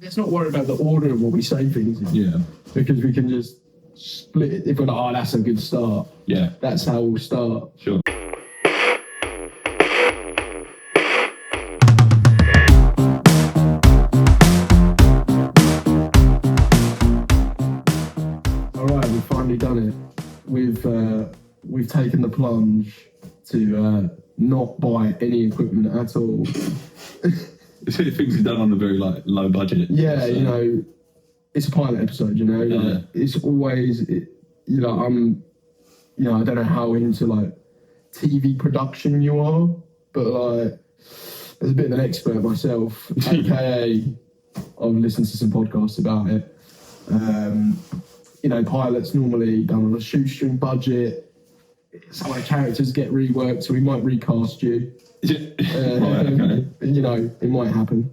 let's not worry about the order of what we say things in. Yeah. Because we can just split it. If we're like, oh, that's a good start. Yeah. That's how we'll start. Sure. All right, we've finally done it. We've taken the plunge to not buy any equipment at all. Things are done on a very low budget. Yeah, so. you know, it's a pilot episode. You know, like, it's always, I don't know how into like TV production you are, but like, as a bit of an expert myself, aka I've listened to some podcasts about it. Pilots normally done on a shoestring budget. Some of the characters get reworked, so we might recast you. Okay. It might happen.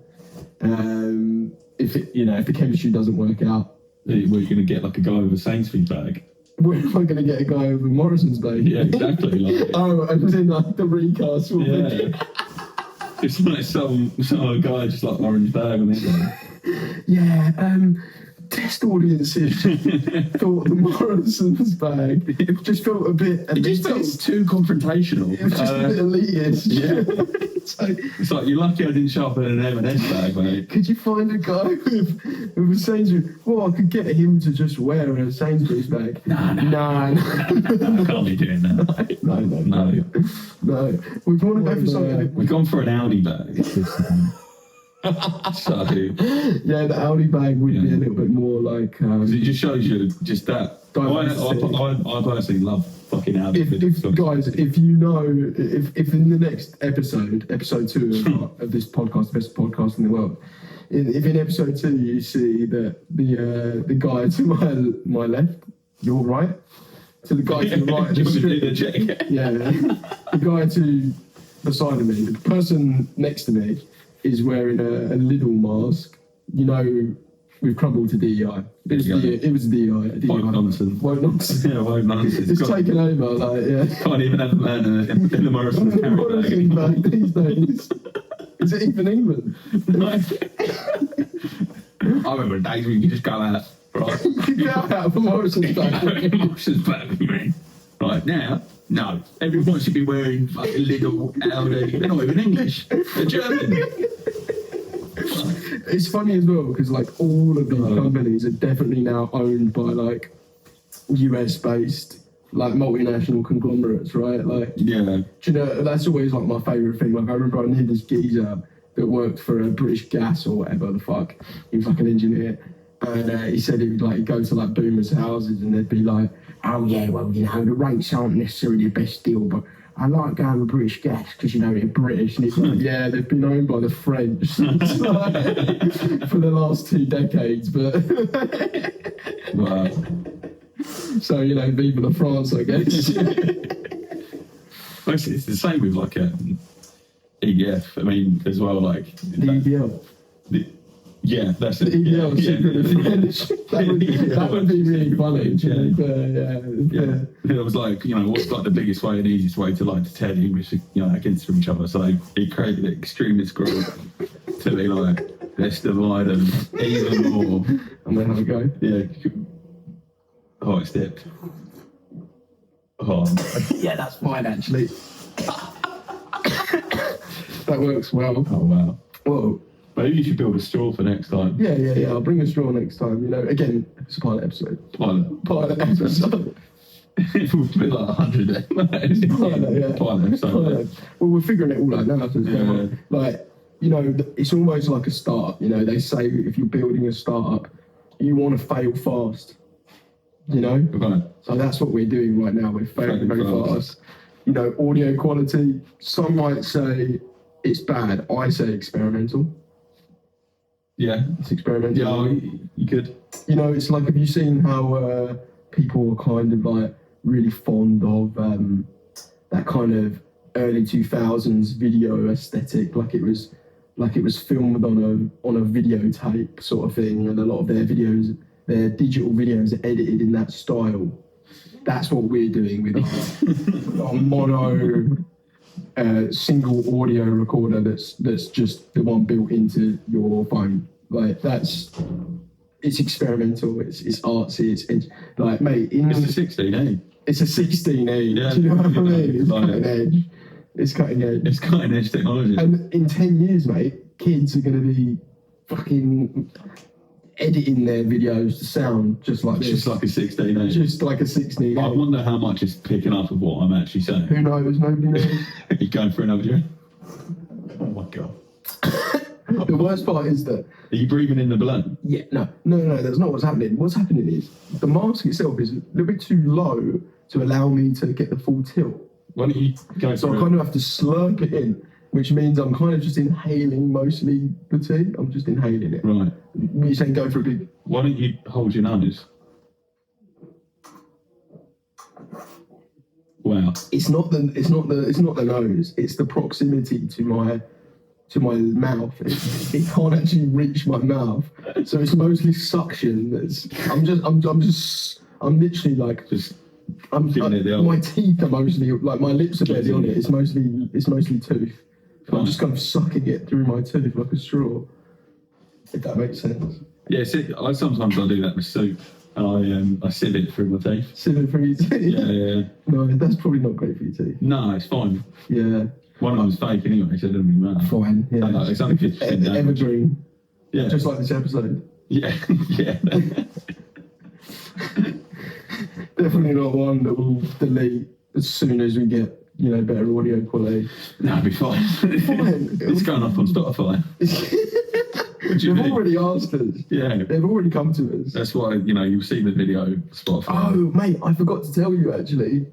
If the chemistry doesn't work out, we're going to get like a guy with a Sainsbury's bag. We're going to get a guy with Morrison's bag. Yeah, exactly. Like, and then like the recast will be. It's like some guy just like orange bag on it. Yeah, test audiences thought the Morrison's bag just felt a bit elitist. It just felt too confrontational. It was just a bit elitist. Yeah. It's like, you're lucky I didn't show up in an M&S bag, mate. Could you find a guy with a Sainsbury's? Well, I could get him to just wear a Sainsbury's bag. No. I can't be doing that. No. We want to go for something. We've gone for an Audi bag. So, yeah, the Audi bag would be a little bit more like. It just shows you just that. I personally love fucking Audi. If you know, if in the next episode 2 of this podcast, best podcast in the world, if in episode 2 you see that the guy to my left, your right, to the guy to the right, the guy to the side of me, the person next to me is wearing a Lidl mask. You know, we've crumbled to DEI. It was DEI. Woke nonsense. Woke nonsense. Yeah, woke nonsense. It's taken over, like, yeah. Can't even have a man in the Morrison's carry bag these days. Is it even England? I remember days when you could just go out, right? You could go out for Morrison's bag. Morrison's bag, man. Right, now, no. Everyone should be wearing fucking little Audi. They're not even English. They're German. It's funny as well, because like all of these companies are definitely now owned by like US-based like multinational conglomerates, right? Like, yeah. Do you know, that's always like my favourite thing. Like, I remember I knew this geezer that worked for a British Gas or whatever the fuck. He was like an engineer. And he said he would like go to like boomers' houses and they'd be like, oh yeah, well, you know, the rates aren't necessarily the best deal, but I like going with British Gas because, you know, they're British. And he's like, yeah, they've been owned by the French for the last 2 decades, but... Wow. So, you know, vive la France, I guess. Actually, it's the same with like EDF. I mean, as well, like... The EDL. Yeah, that's it. That would be really funny. It was like, you know, what's like the biggest way and easiest way to like to tear the English, you know, against each other. So he created an extremist group to be like, let's divide them even more. And then have a go. Yeah. Oh, it's dipped. Oh. Yeah, that's fine actually. That works well. Oh wow. Whoa. Maybe you should build a straw for next time. Yeah. I'll bring a straw next time. You know, again, it's a pilot episode. Pilot episode. It would be like 100 episodes. Pilot episode. Well, we're figuring it all out now. Like, you know, it's almost like a startup. You know, they say if you're building a startup, you want to fail fast. You know? Right. So that's what we're doing right now. We're failing very fast. You know, audio quality, some might say it's bad. I say experimental. Yeah. It's experimental. Yeah, you could. You know, it's like, have you seen how people are kind of like really fond of that kind of early 2000s video aesthetic, like it was filmed on a videotape sort of thing, and a lot of their videos, their digital videos are edited in that style. That's what we're doing with our mono single audio recorder that's just the one built into your phone. Like it's experimental. It's artsy. It's like, mate. It's a 16, It's a 16E. Yeah, Do you know what I mean? It's like cutting edge. It's cutting edge. It's cutting edge technology. And in 10 years, mate, kids are going to be fucking editing their videos to sound just like this. Just like a 16, Just like a 16. I wonder how much it's picking up of what I'm actually saying. Who knows? Nobody knows. You going for another drink? Oh my god. The worst part is that. Are you breathing in the balloon? Yeah, no, that's not what's happening. What's happening is the mask itself is a little bit too low to allow me to get the full tilt. Why don't you go So for I it? kind of have to slurp it in, which means I'm kind of just inhaling mostly the tea. I'm just inhaling it. Right. You're saying go for a big. Why don't you hold your nose? Wow. It's not the nose. It's the proximity to my mouth. It can't actually reach my mouth, so it's mostly suction. I'm literally like Just giving it the old- my teeth are mostly like my lips are barely on it. It's mostly tooth. I'm just kind of sucking it through my tooth like a straw. If that makes sense. Yeah, see, sometimes I do that with soup, and I sieve it through my teeth. Sieve it through your teeth. Yeah. No, that's probably not great for your teeth. No, it's fine. Yeah. One of them's fake anyway, so it doesn't really matter. Fine. Yeah. I know, it's only 50% damage. Evergreen. Yeah. Just like this episode. Yeah, yeah. Definitely not one that we'll delete as soon as we get, better audio quality. No, it'll be fine. Fine. It's going up on Spotify. What do you They've mean? already asked us. Yeah. They've already come to us. That's why, you'll see the video Spotify. Oh, mate, I forgot to tell you, actually.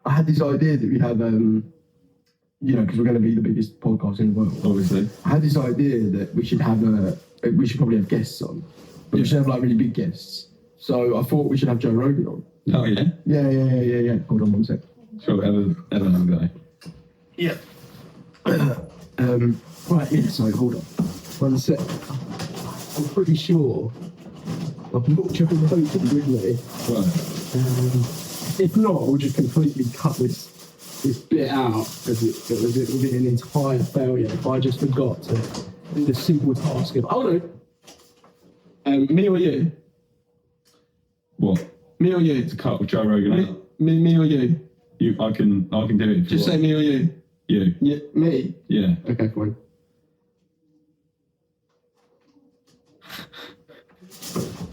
I had this idea that we have, because we're going to be the biggest podcast in the world. Obviously. I had this idea that we should probably have guests on. But we should have, like, really big guests. So I thought we should have Joe Rogan on. Oh, yeah? Yeah. Hold on one sec. Sure, have another guy. Yeah. Right, yeah, so hold on. One sec. I'm pretty sure I've looked up in the boat with me. Right. If not, we'll just completely cut this bit out because it would be an entire failure if I just forgot to do the simple task of, oh no, me or you? What? Me or you? To cut with Joe Rogan out? Me or you? I can do it. Just say me or you? You. Yeah, me? Yeah. Okay, fine.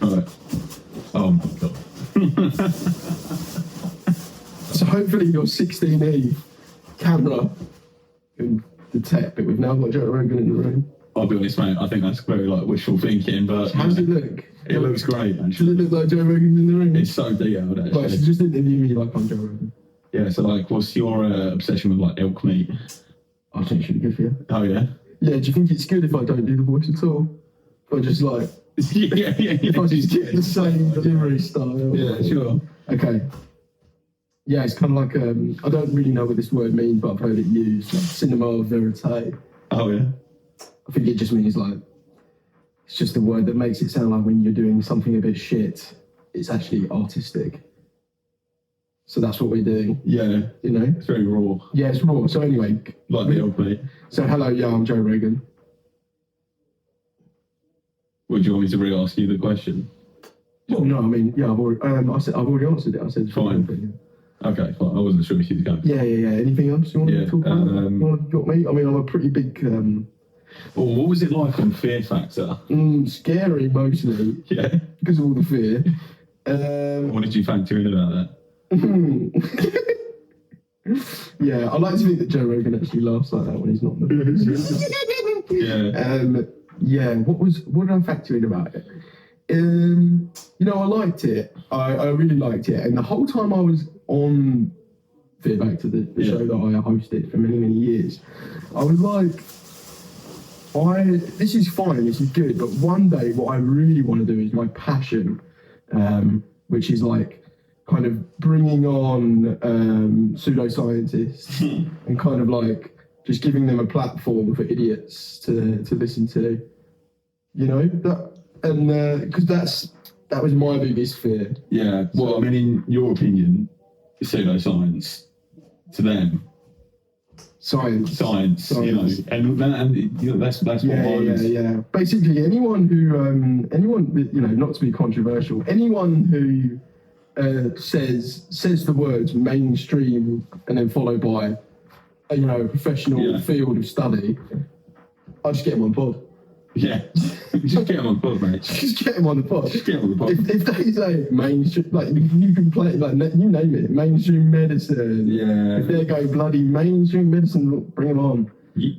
Right. Oh my god. So hopefully your 16E camera can detect that we've now got Joe Rogan in the room. I'll be honest, mate. I think that's very wishful thinking, but How does it look? it looks great. Does Actually, it look like Joe Rogan's in the room? it's so detailed. Actually, Like, so just interview me like I'm Joe Rogan. yeah. So, what's your obsession with elk meat? I think it should be good for you. Oh yeah. Yeah, do you think it's good if I don't do the voice at all? If I just yeah. if I just get the same delivery style? Yeah, sure. Okay. Yeah, it's kind of like, I don't really know what this word means, but I've heard it used, like cinema verite. Oh yeah. I think it just means it's just a word that makes it sound like when you're doing something a bit shit, it's actually artistic. So that's what we're doing, Yeah. It's very raw. Yeah, it's raw. So anyway. Like the elk meat. So hello, yeah, I'm Joe Rogan. Would you want me to re-ask you the question? Well, no, I mean, yeah, I've already answered it. I said Fine. Okay, fine. I wasn't sure if you'd go. Yeah. Anything else you want Yeah, to talk about? You got me? I mean, I'm a pretty big, Oh, what was it like on Fear Factor? scary mostly Yeah. because of all the fear. What did you factor in about that? Yeah, I like to think that Joe Rogan actually laughs like that when he's not in the Yeah. Yeah, what did I factor in about it? I liked it. I really liked it. And the whole time I was on Fear Factor, the show that I hosted for many, many years, I was like, this is fine, this is good, but one day what I really want to do is my passion, which is kind of bringing on pseudoscientists and kind of just giving them a platform for idiots to listen to, because that was my biggest fear. Yeah. Well, I mean, in your opinion, pseudoscience to them Science. you know, and you know, that's what I was. Yeah. Basically, anyone who, you know, not to be controversial, anyone who says the words mainstream and then followed by, you know, a professional field of study, I just get him on board. Yeah, just get him on board, mate. Just get him on the pod. Just get him on the pod. If they say mainstream, like you can play, like you name it, mainstream medicine. Yeah. If they go bloody mainstream medicine, look, bring them on.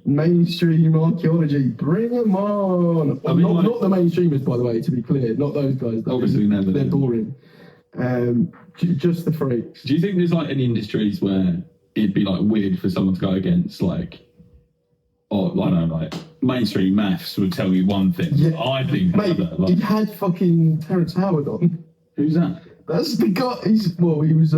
Mainstream archaeology, bring them on. I mean, not the mainstreamers, by the way, to be clear, not those guys. Obviously, never. They're boring. Just the freaks. Do you think there's like any industries where it'd be like weird for someone to go against, like, or I don't know, like mainstream maths would tell you one thing. Yeah. I think Mate, another. Like, he had fucking Terrence Howard on. who's that? That's the guy. He was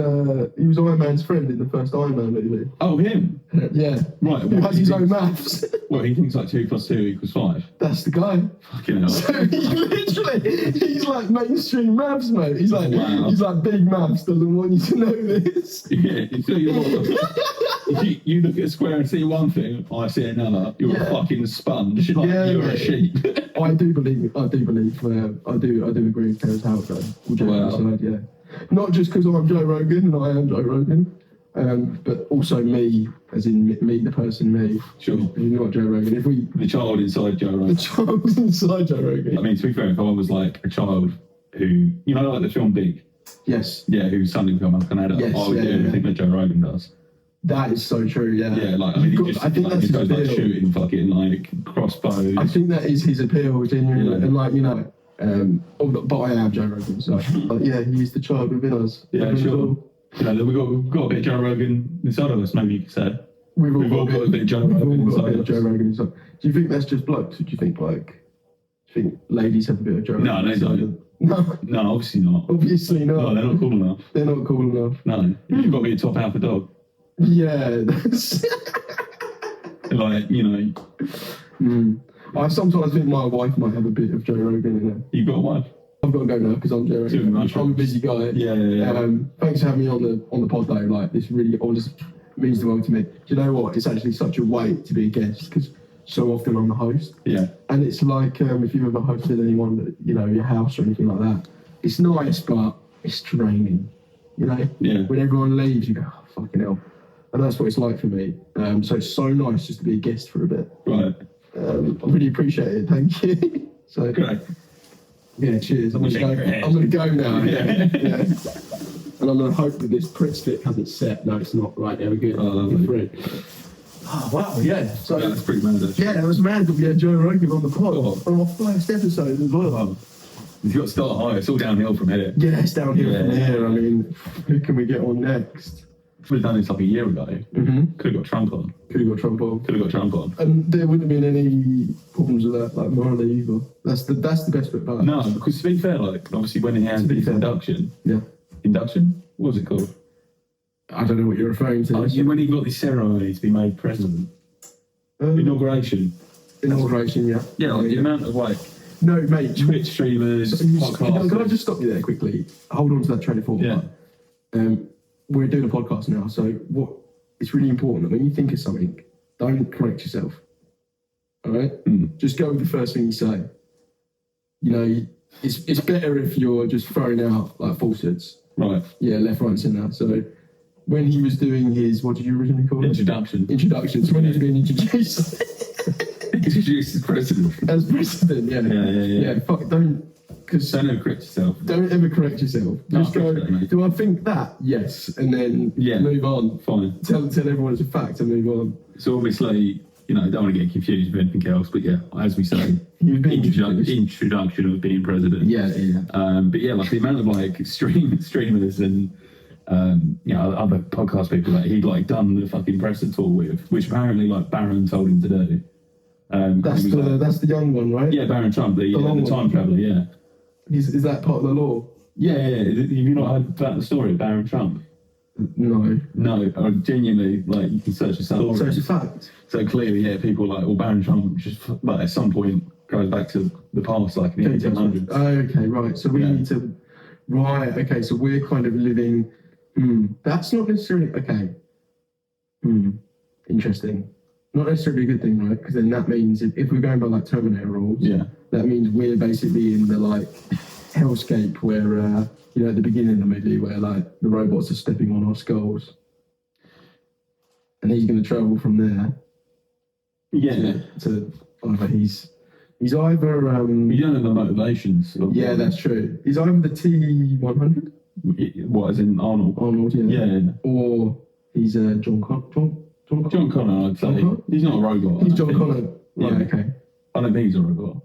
Iron Man's friend in the first Iron Man movie. Oh, him. Yeah. Right. Who has his own maths. Well, he thinks like 2 + 2 = 5. That's the guy. Fucking hell. So he's like mainstream maths, mate. He's like Wow. he's like big maths. Doesn't want you to know this. Yeah, you tell you what, if you look at a square and see one thing, I see another. You're a fucking sponge. Like, you're a sheep. I do believe. I do agree with Terrence Howard though. Wow. Aside, yeah. Not just because I'm Joe Rogan and I am Joe Rogan, but also me, as in me, the person me. Sure. You're not Joe Rogan. If we The child inside Joe Rogan. the child's inside Joe Rogan. I mean, to be fair, if I was like a child who, you know, like the film Big, Yes, yeah, who's suddenly become like an adult, Yes, I would yeah, do everything that Joe Rogan does. that is so true. Yeah. Yeah, like, I mean, he just, I think like, that's he his goes like appeal. shooting fucking like crossbows. I think that is his appeal, genuinely, Yeah. and like you know. But I am Joe Rogan, so yeah, he's the child within us. Yeah, sure. You know, we've got a bit of Joe Rogan inside of us, maybe you could say. We've all got a bit of Joe Rogan inside us. Joe Rogan inside. Do you think that's just blokes, or do you think ladies have a bit of Joe Rogan? No, they inside don't. them? No, No, obviously not. obviously not. No, they're not cool enough. They're not cool enough. No, you've got to be a top alpha dog. Yeah, that's. Like, you know, I sometimes think my wife might have a bit of Joe Rogan in her. you've got a wife. I've got to go now because I'm Joe Too Rogan. much. I'm a busy guy. Yeah. Thanks for having me on the pod though. Like this really honestly means the world to me. Do you know what? It's actually such a weight to be a guest because so often I'm the host, Yeah. and it's like if you've ever hosted anyone that you know your house or anything like that. It's nice, but it's draining. You know. Yeah. When everyone leaves, you go, oh, fucking hell. And that's what it's like for me. So it's so nice just to be a guest for a bit. Right. I really appreciate it. Thank you. So Great. yeah, cheers. I'm gonna go now. Yeah. And I'm gonna hope that this Pritt stick hasn't set. No, it's not. Right, there we go. Oh, lovely. Free. Oh wow, yeah. So That's pretty mad. Actually. yeah, that was mad that we had Joe Rogan on the pod Oh. on our first episode as well. You've got to start high. It's all downhill from here. Yeah, it's downhill from Yeah. here. I mean, who can we get on next? We've done this like a year ago. Mm-hmm. Could have got Trump on. Could have got Trump on. Could have got Trump on. And there wouldn't have been any problems with that, like morally either. That's the best bit about it. No, because to be fair, like obviously when he had To be his fair. induction, Yeah. what was it called? I don't know what you're referring to. When he got this ceremony to be made president, inauguration. Inauguration, yeah. Yeah, like the amount of like No, mate. Twitch streamers, podcasts. Can I just stop you there quickly? Hold on to that train of thought. Yeah. We're doing a podcast now, so it's really important that when you think of something, don't correct yourself. All right? Just go with the first thing you say. You know, it's better if you're just throwing out like falsehoods. Right. Yeah, left, right, and centre. So when he was doing his, what did you originally call it? Introduction. So when he was being introduced Introduced as president. as president, Yeah. Fuck, because Don't ever correct yourself. don't ever correct yourself. Just I go, appreciate it, mate. do I think that? Yes. And then move on. Fine. Tell everyone it's a fact and move on. So obviously, you know, I don't want to get confused with anything else, but yeah, as we say, You've been introduction of being president. Yeah. But yeah, like the amount of like streamers and you know other podcast people that he'd like done the fucking presser tour with, which apparently like Barron told him to do. That's the young one, right? Yeah, Baron Trump, the long time one. traveller. Yeah. Is that part of the law? Yeah. Have you not heard about the story of Baron Trump? No. No, genuinely, like you can search yourself. So it's a fact. So clearly, yeah, people are like, well, Baron Trump just like at some point goes back to the past, like in the 1800s. Okay, right. So we need to. Right. Okay. So we're kind of living. That's not necessarily okay. interesting. Not necessarily a good thing, right? Because then that means if we're going by like Terminator rules, Yeah. that means we're basically in the like hellscape where you know, at the beginning of the movie where like the robots are stepping on our skulls, and he's going to travel from there. Yeah. To either he's either You don't know the motivations. yeah, that's true. He's either the T-100. What, as in Arnold? Arnold, yeah. Yeah. Or he's John Connor. John Connor, I'd say. John Connor? He's not a robot. He's I John think. Connor. Right, Yeah. okay. I don't think he's a robot.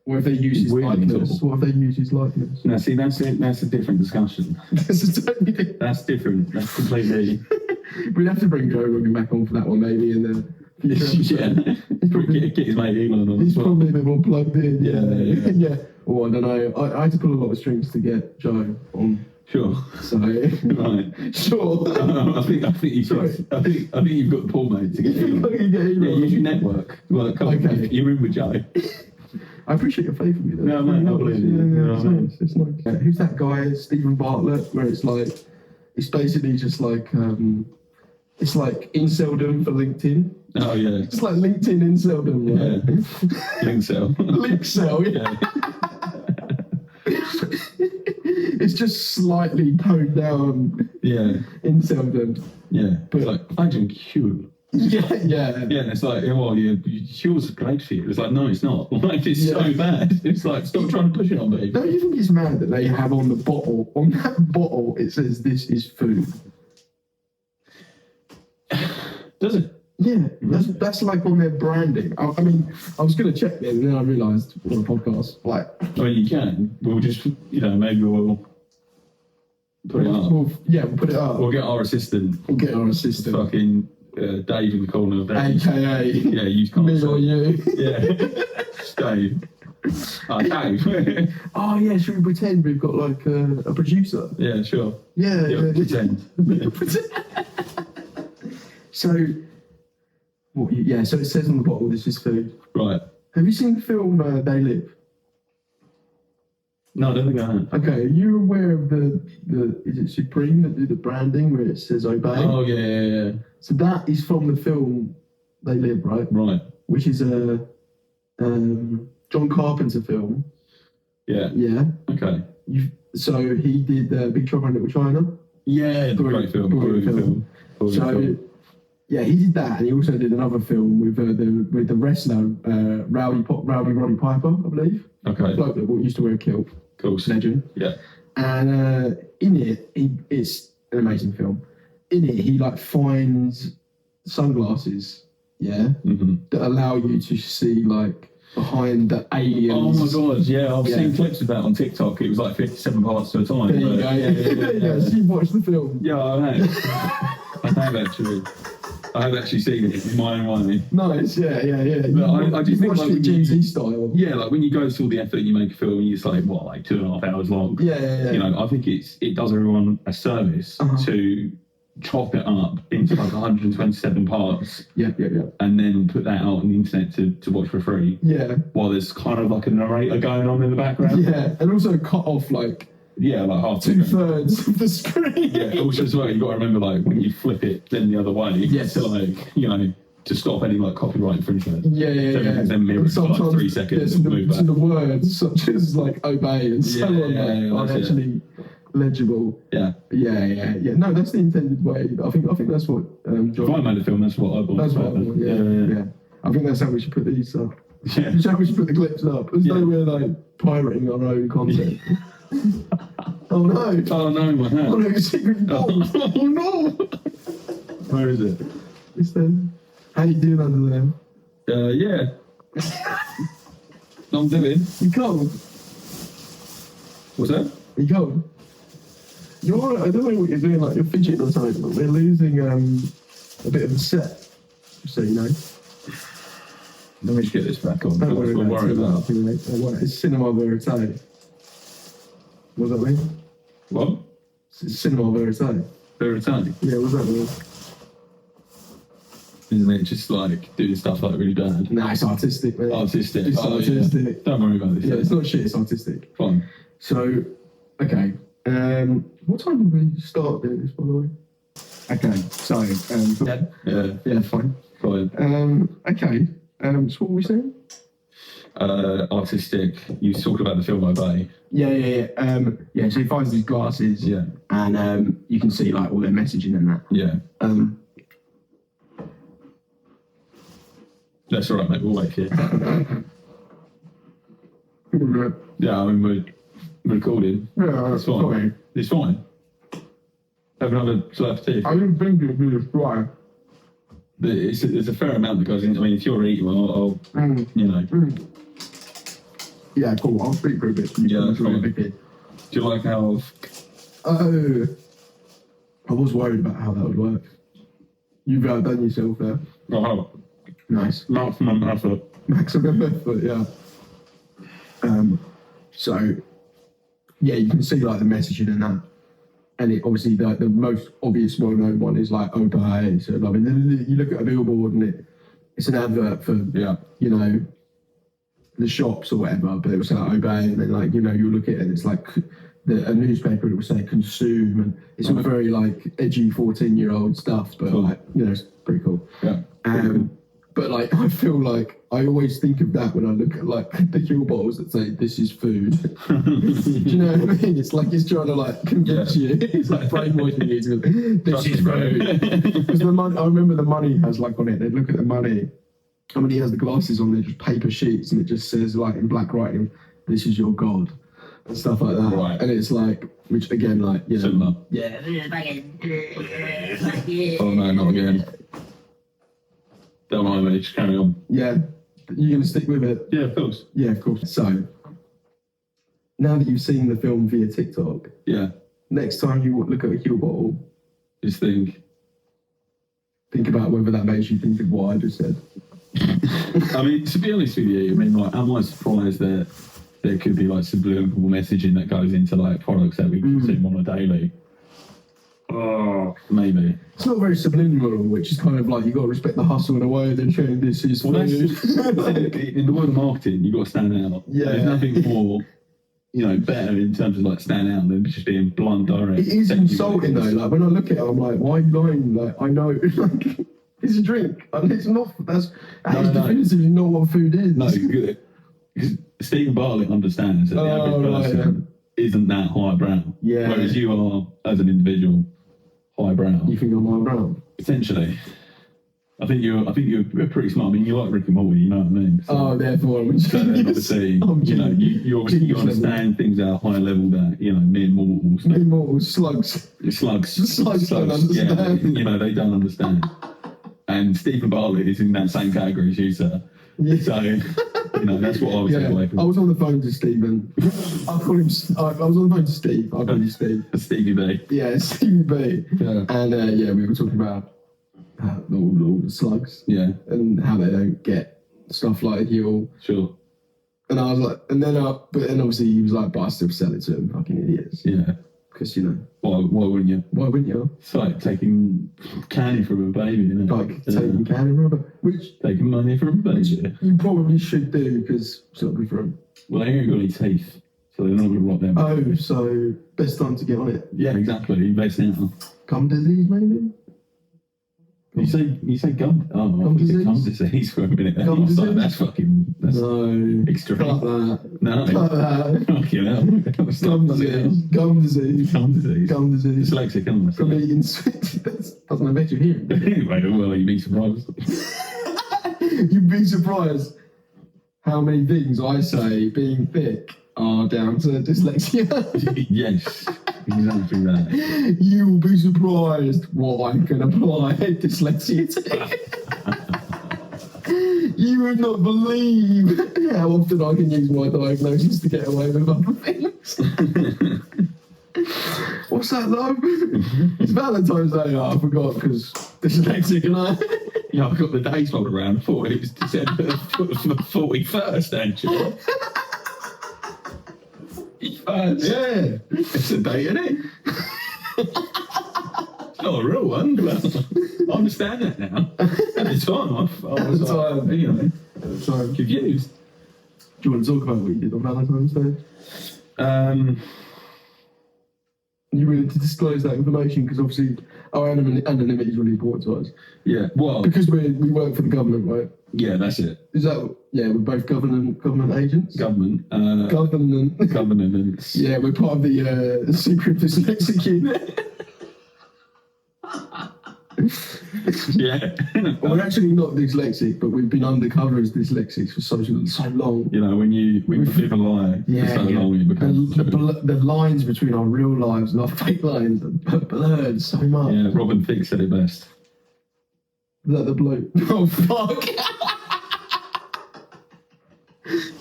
What if they use his Weird likeness? little- What if they use his likeness? No, see, that's a different discussion. That's a totally different. That's different. That's completely. We'd have to bring Joe Rogan back on for that one, maybe, in the future episode. yeah. Get his mate Elon on. He's as well. probably a bit more plugged in. Yeah. yeah. Or I don't know. I had to pull a lot of strings to get Joe on. Sure. So Right. sure. I think you should. I think you've got the pull, mate, to get Elon. Yeah, use your network. Well, come on, Okay. you're in with Joe. I appreciate your faith in me, though. No, mate, I believe you. Yeah, You know it's what I mean? nice. It's nice. Who's that guy, Stephen Bartlett? Where it's like, it's basically just like, it's like inceldom for LinkedIn. Oh yeah. It's like LinkedIn inceldom, right? Yeah. Link cell. Link cell, yeah. It's just slightly toned down Yeah. inceldom. Yeah. But- It's like imagine Q. Yeah. Yeah, it's like, well, Q's great for you. It's like, no, it's not. Like, it's so Yeah. bad. It's like, stop trying to push it on me. Don't you think it's mad that they have on the bottle, on that bottle, it says this is food? Does it? Yeah, that's like on their branding. I mean, I was going to check it and then I realised on a podcast, like, I mean, you can. We'll just, maybe we'll put it up. we'll put it up. We'll get our assistant, We'll get our assistant, fucking Dave in the corner of there. aka Yeah, use me or console. you. Yeah. Dave. Dave. Oh yeah, should we pretend we've got like a producer? Yeah, sure. Yeah, Yeah, pretend. So, yeah, so it says on the bottle, this is food. Right. Have you seen the film They Live? No, I don't think I have. Okay, are you aware of the is it Supreme that do the branding where it says obey? Oh, yeah. So that is from the film They Live, right? Right. Which is a John Carpenter film. Yeah. Yeah. Okay. So he did Big Trouble in Little China. Yeah, the great film. Brilliant film. Brilliant So film. yeah, he did that, and he also did another film with the wrestler Rowdy Roddy Piper, I believe. Okay. Bloke that used to wear a kilt. Cool. Legend. Yeah. And in it, it's an amazing film. In it, he like finds sunglasses, yeah, that allow you to see like behind the aliens. Oh my god, yeah, I've Yeah. seen clips of that on TikTok. It was like 57 parts at a time. There you but- go. Yeah, so you watched the film. Yeah, I have. I have actually. I have actually seen it in my own way. Nice, yeah. But I just You think watched like it when Gen you- Z style. Yeah, like when you go through all the effort and you make a film, and it's like, what, like 2.5 hours long? Yeah. You know, I think it does everyone a service Uh-huh. to chop it up into like 127 parts Yeah. and then put that out on the internet to watch for free Yeah. while there's kind of like a narrator going on in the background. Yeah, and also cut off like Yeah, like half the 2/3 of the screen. Yeah, also as well, you've got to remember, like, when you flip it then the other way, Yes. to, like, to stop any, like, copyright infringement. Yeah. Then mirror it for, like, 3 seconds and move back. the words such as like obey and so on Yeah, are that's it. actually legible. Yeah. Yeah. No, that's the intended way. I think that's what If I John. made a film, that's what I'd want. That's to what. happen. Yeah. I think that's how we should put these up. Yeah. That's how we should put the clips up. As Yeah. though we're like pirating our own content. Oh no! Oh, no, my Oh hand. no! It's secret vault. Oh no! Where is it? It's them. How you doing under there? Yeah. I'm doing. You cold? What's that? You cold? You're alright. I don't know what you're doing. Like you're fidgeting or something. But we're losing a bit of the set. Just so you know. Let me just get this back on. Don't worry We're about worried it. about. Don't worry. It's cinema verite. What does that mean? What? It's cinema verite. Veritani. Yeah, what does that mean? Isn't it just like doing stuff like really bad? Nah, it's artistic, mate. Artistic. It's Oh, yeah. artistic. Don't worry about this. Yeah, it's not shit. It's artistic. Fine. So, okay. What time did we start doing this, by the way? Okay, so yeah, fine. Fine. Okay. So what were we saying? Artistic. You talked about the film Obey. Yeah. So he finds these glasses. Yeah. And you can see like all their messaging and that. Yeah. That's all right, mate. We'll wait here. Yeah, I mean we're recording. Yeah, it's fine. It's fine. Have another slurp of tea. I didn't think it was dry. There's a fair amount that goes in. I mean, if you're eating, I'll you know. Yeah, cool. I'll speak for a bit. Yeah, that's fine. Do you like how? Oh, I was worried about how that would work. You've outdone yourself there. Oh, nice. Maximum effort. Maximum effort, yeah. So, yeah, you can see like the messaging and that. And it obviously the most obvious well-known one is like Obey. So I mean, you look at a billboard and it's an advert for you know the shops or whatever, but it will say like, Obey, and then like you know you look at it and it's like a newspaper. It will say consume, and it's all very like edgy 14-year-old stuff, but like you know it's pretty cool. Yeah. But like I feel like I always think of that when I look at like the Huel bottles that say this is food. Do you know what I mean? It's like he's trying to like convince you. It's like brainwashing you. This is food. Because the money, I remember the money has like on it. They look at the money. And when he has the glasses on, they're just paper sheets, and it just says like in black writing, "This is your God," and stuff like that. Right. And it's like, which again, like you know, similar. Yeah. Oh no, not again. Don't mind me, just carry on. Yeah, you're gonna stick with it. Yeah, of course. Yeah, of course. So now that you've seen the film via TikTok, yeah, next time you look at a Huel bottle, just think about whether that makes you think of what I just said. I mean, to be honest with you, I mean, like, am I surprised that there could be like subliminal messaging that goes into like products that we consume on a daily? Oh, maybe. It's not very subliminal, which is kind of like you got to respect the hustle in a way. Then showing this is food. In the world of marketing, you got to stand out. Yeah. There's nothing more, you know, better in terms of like stand out than just being blunt, direct. It is insulting though. Like when I look at it, I'm like, why are you lying? Like I know, like it's a drink, and it's not. That is definitively not what food is. No, good. Stephen Bartlett understands that the average person isn't that highbrow. Yeah. Whereas you are, as an individual, highbrow. You think I'm highbrow? Potentially. I think you're pretty smart. I mean, you like Rick and Morty, you know what I mean? So, therefore I'm genius. obviously, you know, you obviously understand things at a higher level that, you know, mere mortals. Mere mortals, slugs. Slugs don't understand. Yeah, you know, they don't understand. And Stephen Bartlett is in that same category as you, sir. Yeah. So, you know, that's what I was taking away from. I was on the phone to Stephen. I call him. I was on the phone to Steve. I call him Steve. Stevie B. Yeah, Stevie B. Yeah. And we were talking about all the slugs. Yeah. And how they don't get stuff like Huel. Sure. And I was like, but then obviously he was like, but I still sell it to them, fucking idiots. Yeah. Because, you know. Why wouldn't you? Why wouldn't you? It's like taking candy from a baby, isn't it? Like taking candy rubber. Taking money from a baby. You probably should do because it's not good for them. Well, they ain't got any teeth, so they're not going to rot them. Oh, so best time to get on it. Yeah, exactly. Best now. Gum disease, maybe? You say gum? Oh, gum disease? Gum disease for a minute. Gum disease? Like, that's no. Extreme. Cut that. No. Cut that. Fucking hell. Gum disease. Gum disease. Gum disease. Gum disease. Dyslexic, isn't it? From eating sweet. Doesn't affect your hearing. Anyway, well, you'd be surprised. You'd be surprised how many things I say being thick are down to dyslexia. Yes, exactly that. You will be surprised what I can apply dyslexia to. You would not believe how often I can use my diagnosis to get away with other things. What's that though? It's Valentine's Day. Oh, I forgot because dyslexic and I. Yeah, I got the days rolled around. I thought it was December 41st, actually. Yeah, It's a date, isn't it? It's not a real one, but I understand that now. At the time, I was like, you know, confused. Do you want to talk about what you did on Valentine's Day? You willing to disclose that information? Because obviously our anonymity is really important to us. Yeah, well, Because we work for the government, right? yeah, that's it. Is that, yeah, we're both government agents? Government. Governance. Yeah, we're part of the secret dyslexic unit. Yeah. Well, we're actually not dyslexic, but we've been undercover as dyslexics for so long. You know, when you live a lie for so long, you become... The lines between our real lives and our fake lives are blurred so much. Yeah, Robin Thicke said it best. Is that the bloke? Oh, fuck!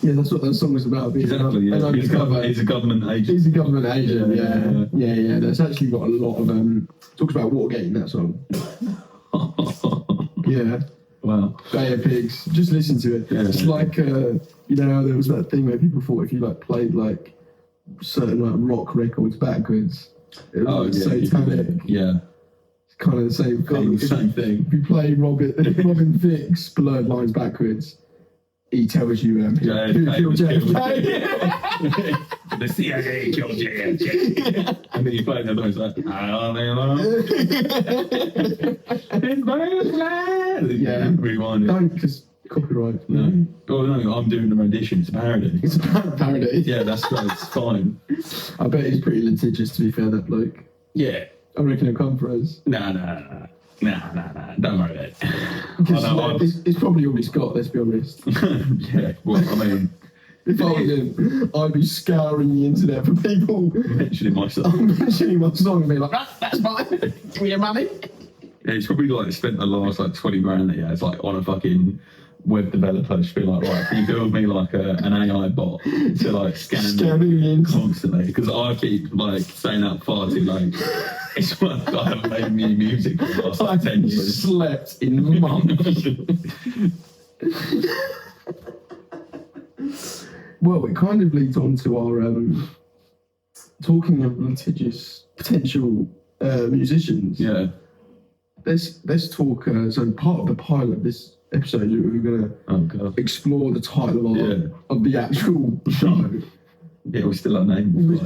Yeah, that's what that song was about. Being Exactly, yeah. He's a government agent. He's a government agent, yeah. That's actually got a lot of... talks about Watergate in that song. Yeah. Wow. Bay of Pigs. Just listen to it. Yeah, it's like, you know, there was that thing where people thought if you like played like certain like rock records backwards, it was satanic. Yeah. It's kind of the same Same thing. If you play Robin Thicke's Blurred Lines backwards, he tells you who killed JFK. The CIA killed JFK. And then you play the noise like, I don't know. Yeah. Rewind it. Don't, because copyright. No. Oh, no, I'm doing a rendition. It's a parody. It's a parody. Yeah, that's great. It's fine. I bet he's pretty litigious, to be fair, that bloke. Yeah. I reckon he'll come for us. Nah. Don't worry about it. It's probably all he's got, let's be honest. Yeah, well, I mean... If I was him, I'd be scouring the internet for people mentioning my song. I'm mentioning my song and being like, that's fine, give me your money. Yeah, he's probably like spent the last like 20 grand that he has like on a fucking web developer to be like, right, can you build me like an AI bot to like scanning in constantly? Because I keep like saying that far too late. It's like I haven't made new music for the last like 10 years. Slept in months. Well, it kind of leads on to our talking of litigious potential musicians. Yeah. Let's talk. So part of the pilot of this episode, we're going to explore the title of the actual show. Yeah, we're still unnamed. It was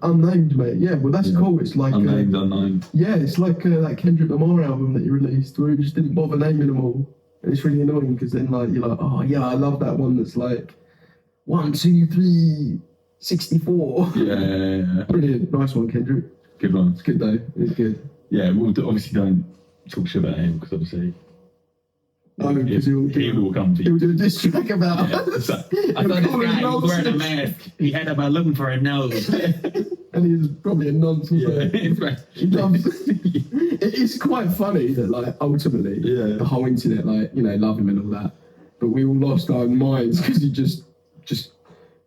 unnamed, mate. Yeah, well, that's cool. It's like unnamed. Yeah, it's like that Kendrick Lamar album that he released, where he just didn't bother naming them all, and it's really annoying because then like you're like, oh yeah, I love that one that's like 1, 2, 3, 64. Yeah. Brilliant, nice one, Kendrick. Good one. It's good though. It's good. Yeah, we'll obviously don't talk shit about him because obviously. Oh, because he will come to you. He'll do a diss track about us. I thought this guy was wearing a mask. He had about looking for a nose. And he's probably a nonce. Yeah, it is quite funny that, like, ultimately, the whole internet, like, you know, love him and all that. But we all lost our minds because he just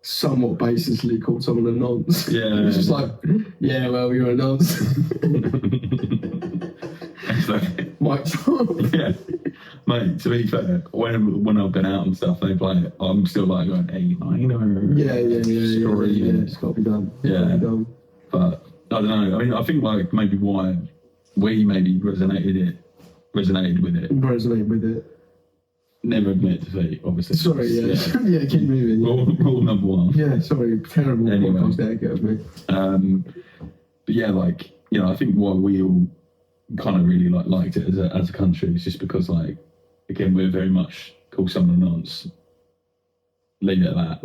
somewhat basically called someone a nonce. Yeah. It's just like, yeah, well, you're a nonce. Mike. Yeah. Mate, to be fair, when I've been out and stuff, they play it. I'm still like going, hey, I know. Yeah. It's got to be done. But I don't know. I mean, I think like maybe why we maybe resonated with it. Never admit defeat, obviously. Sorry, yeah, keep moving. Rule number 1. Yeah, sorry, terrible podcast there, get me. But yeah, like, you know, I think why we all kind of really liked it as a country is just because, like, again, we're very much call someone a nonce. Leave it at that.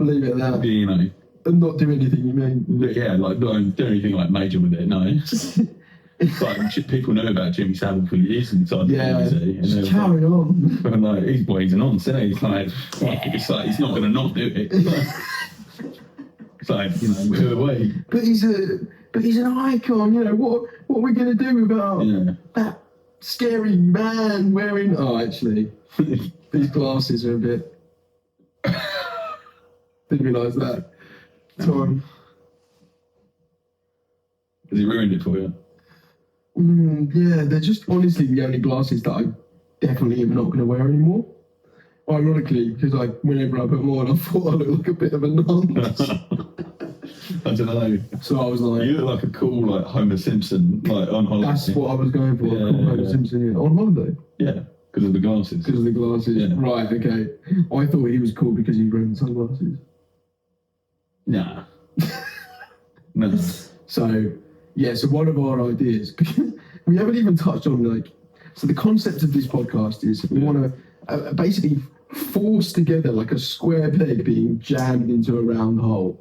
You know. And not do anything, you mean? Yeah, like, don't do anything, like, major with it, no. Like, people know about Jimmy Savile for years inside the community. Just carry on. And, like, he's a nonce, isn't he? It's like, he's not going to not do it. It's like, you know, who are we? But he's an icon, you know, what are we going to do about that scary man wearing... Oh, actually, these glasses are a bit... Didn't realise that. Time. Has he ruined it for you? Yeah, they're just honestly the only glasses that I definitely am not going to wear anymore. Ironically, because whenever I put them on, I thought I looked like a bit of a nonce. I don't know. So I was like... You look like a cool, like, Homer Simpson, like, on holiday. That's what I was going for, Homer Simpson, on holiday. Yeah, because of the glasses. Because of the glasses. Yeah. Right, okay. I thought he was cool because he was wearing sunglasses. Nah. No. So, Yeah, so one of our ideas, we haven't even touched on, like, so the concept of this podcast is we want to basically force together like a square peg being jammed into a round hole.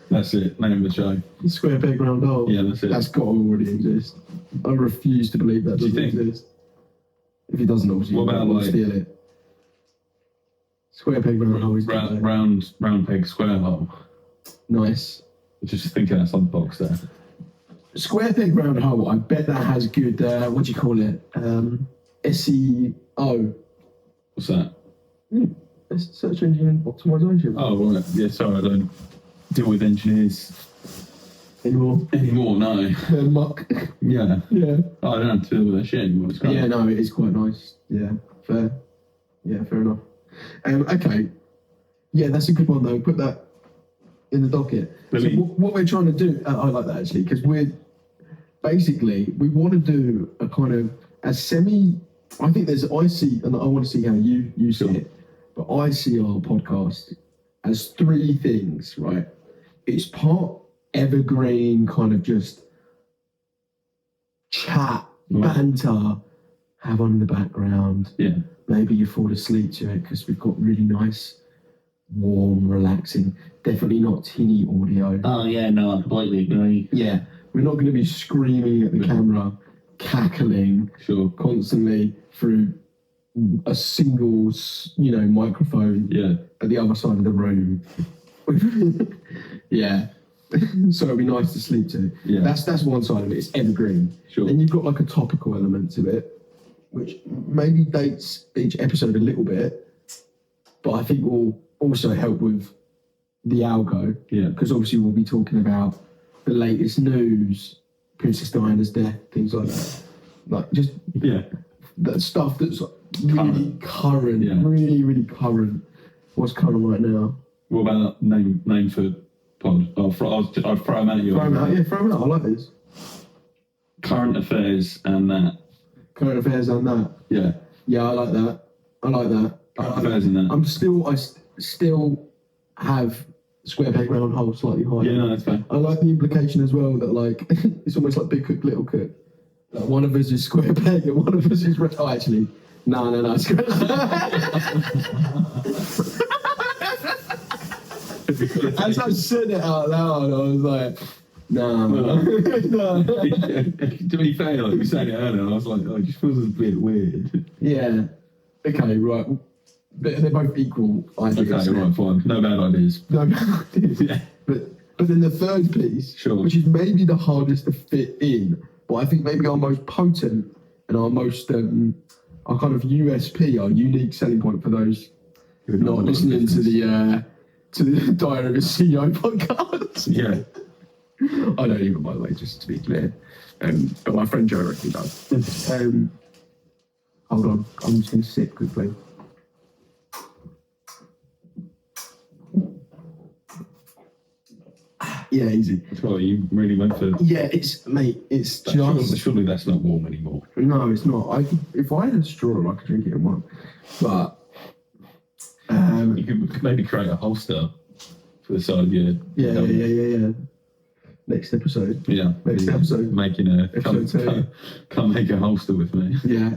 That's it. Name of the show. Square peg, round hole. Yeah, that's it. That's got to already exist. I refuse to believe that doesn't exist. If it doesn't, obviously, what about, like, steal it. Square peg, round hole is round peg, square hole. Nice. Just thinking outside the box there. Square peg, round hole. I bet that has good. What do you call it? SEO. What's that? It's search engine optimization. Oh, right. Yeah, sorry, I don't deal with engineers Anymore, no. Muck. Yeah. Yeah. Oh, I don't have to deal with that shit anymore. It's great. Yeah, no, it is quite nice. Yeah, fair. Yeah, fair enough. Okay. Yeah, that's a good one though. Put that in the docket. So what we're trying to do, I like that actually, because we want to do a kind of a semi. I think I see, and I want to see how you see it, but I see our podcast as three things, right? It's part evergreen, kind of just chat, banter, have on in the background. Yeah. Maybe you fall asleep to it because we've got really nice, warm, relaxing, definitely not tinny audio. Oh, yeah, no, I completely agree. Yeah, we're not going to be screaming at the camera, cackling constantly through a single, microphone at the other side of the room. Yeah. So it'll be nice to sleep to. Yeah. That's one side of it. It's evergreen. Sure. Then you've got like a topical element to it, which maybe dates each episode a little bit, but I think will also help with the algo. Yeah. Because obviously we'll be talking about the latest news, Princess Diana's death, things like that. Like just that stuff that's really current. Yeah. Really, really current. What's current right now? What about name for pod? I'll throw them at you. Throw them out. I like this. Current affairs and that. Current affairs and that. Yeah. Yeah, I like that. Current affairs and that. I still have square peg round hole slightly higher. Yeah, no, that's fine. I like the implication as well that like it's almost like Big Cook, Little Cook. Like one of us is square peg and one of us is red. Oh, actually, no. As I said it out loud, I was like, no. To be fair, like you said it earlier, I was like, it just feels a bit weird. Yeah. Okay, right. They're both equal ideas. Okay, right, fine. No bad ideas. Yeah. But then the third piece, which is maybe the hardest to fit in, but I think maybe our most potent and our most, our kind of USP, our unique selling point for those who are not listening to the Diary of a CEO podcast. Yeah. I don't even, by the way, just to be clear. But my friend Joe reckon does. Hold on, I'm just going to sip quickly. Yeah, easy. Oh, you really went for... Yeah, it's just... Surely that's not warm anymore. No, it's not. If I had a straw, I could drink it in one. But... you could maybe create a holster for the side of your... Yeah. Next episode. Yeah. Next episode. Making come make a holster with me. Yeah.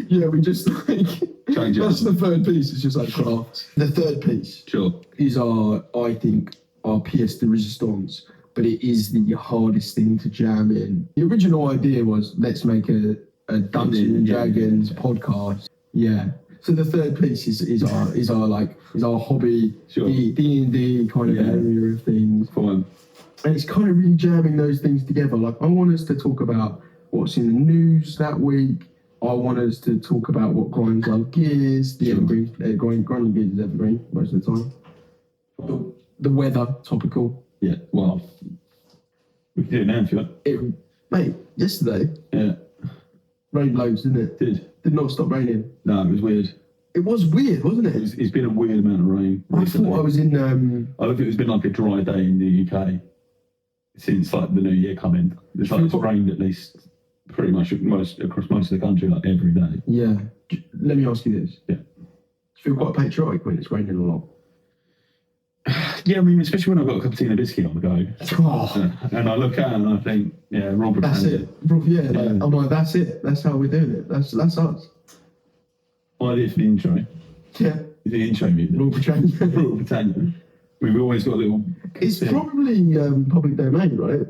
Yeah, we just like... That's the third piece. It's just like craft. The third piece is our pièce de résistance, but it is the hardest thing to jam in. The original idea was let's make a Dungeons and Dragons podcast. Yeah. So the third piece is our hobby, the D&D kind of area of things. Fine. And it's kind of really jamming those things together. Like I want us to talk about what's in the news that week. I want us to talk about what grinds our gears. The evergreen, grinding gears is evergreen most of the time. The weather, topical. Yeah, well, we can do it now if you want. Mate, yesterday, rained loads, didn't it? Did not stop raining. No, it was weird. It was weird, wasn't it? It's been a weird amount of rain. I thought I was in... I don't think it's been like a dry day in the UK since like the new year coming. It's rained at least pretty much across most of the country, like every day. Yeah. Let me ask you this. Yeah. Do you feel quite patriotic when it's raining a lot? Yeah, I mean, especially when I've got a cup of tea and a biscuit on the go. Oh, And I look at it and I think, yeah, Robert. that's it. Bro, yeah, like, I'm like, that's it. That's how we're doing it. That's us. I did for the intro. Yeah. The intro music. Raw Britannia. Raw Britannia. We've always got a little. It's probably public domain, right?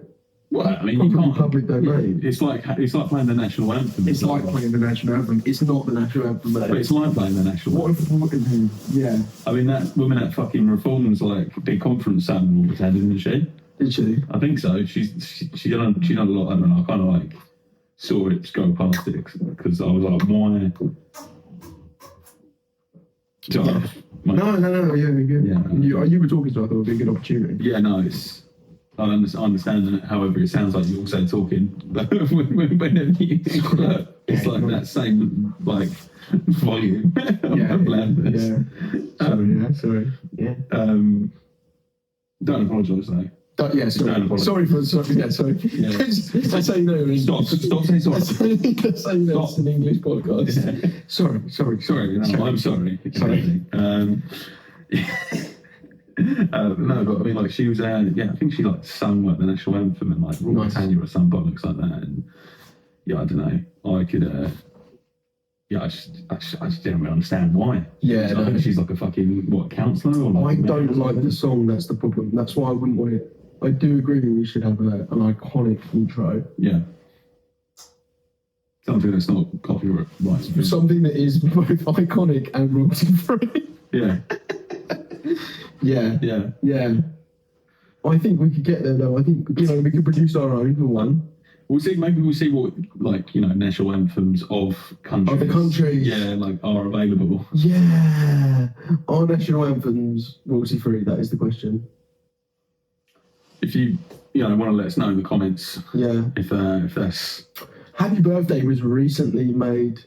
Well, I mean, you Probably can't. public domain. It's like playing the national anthem. It's like playing the national anthem. It's not the national anthem, But it's like playing the national anthem. Yeah. I mean, that woman at fucking Reform's like big conference sang Raw Britannia, didn't she? Did she? I think so. She done a lot. I don't know. I kind of like saw it go past it because I was like, why? So, Yeah. No. Yeah, good. Yeah. You were talking, so I thought it would be a good opportunity. Yeah, no, it's. I understand it. However, it sounds like you're also talking whenever you. It's like that same like volume. Yeah. Sorry. Yeah. Don't apologise though. Yeah, sorry. Yeah. I say no. Stop saying sorry. I say no. It's an English podcast. Yeah. Sorry. No, I'm sorry. No, but I mean, like, she was, I think she, like, sung, like, the national anthem and, like, Raw Britannia or some bollocks like that, and, yeah, I don't know, I could, I just didn't really understand why. Yeah, I think she's, like, a fucking, counsellor? Or like, I don't like the song, that's the problem. That's why I wouldn't want it. I do agree we should have an iconic intro. Yeah. Something that's not copyright. Something that is both iconic and royalty-free. Yeah. Yeah. I think we could get there though. I think, we could produce our own for one. Maybe we'll see what, like, national anthems of countries. Of the countries. Yeah, like, are available. Yeah. Are national anthems royalty free? That is the question. If you want to let us know in the comments. Yeah. If that's. Happy Birthday was recently made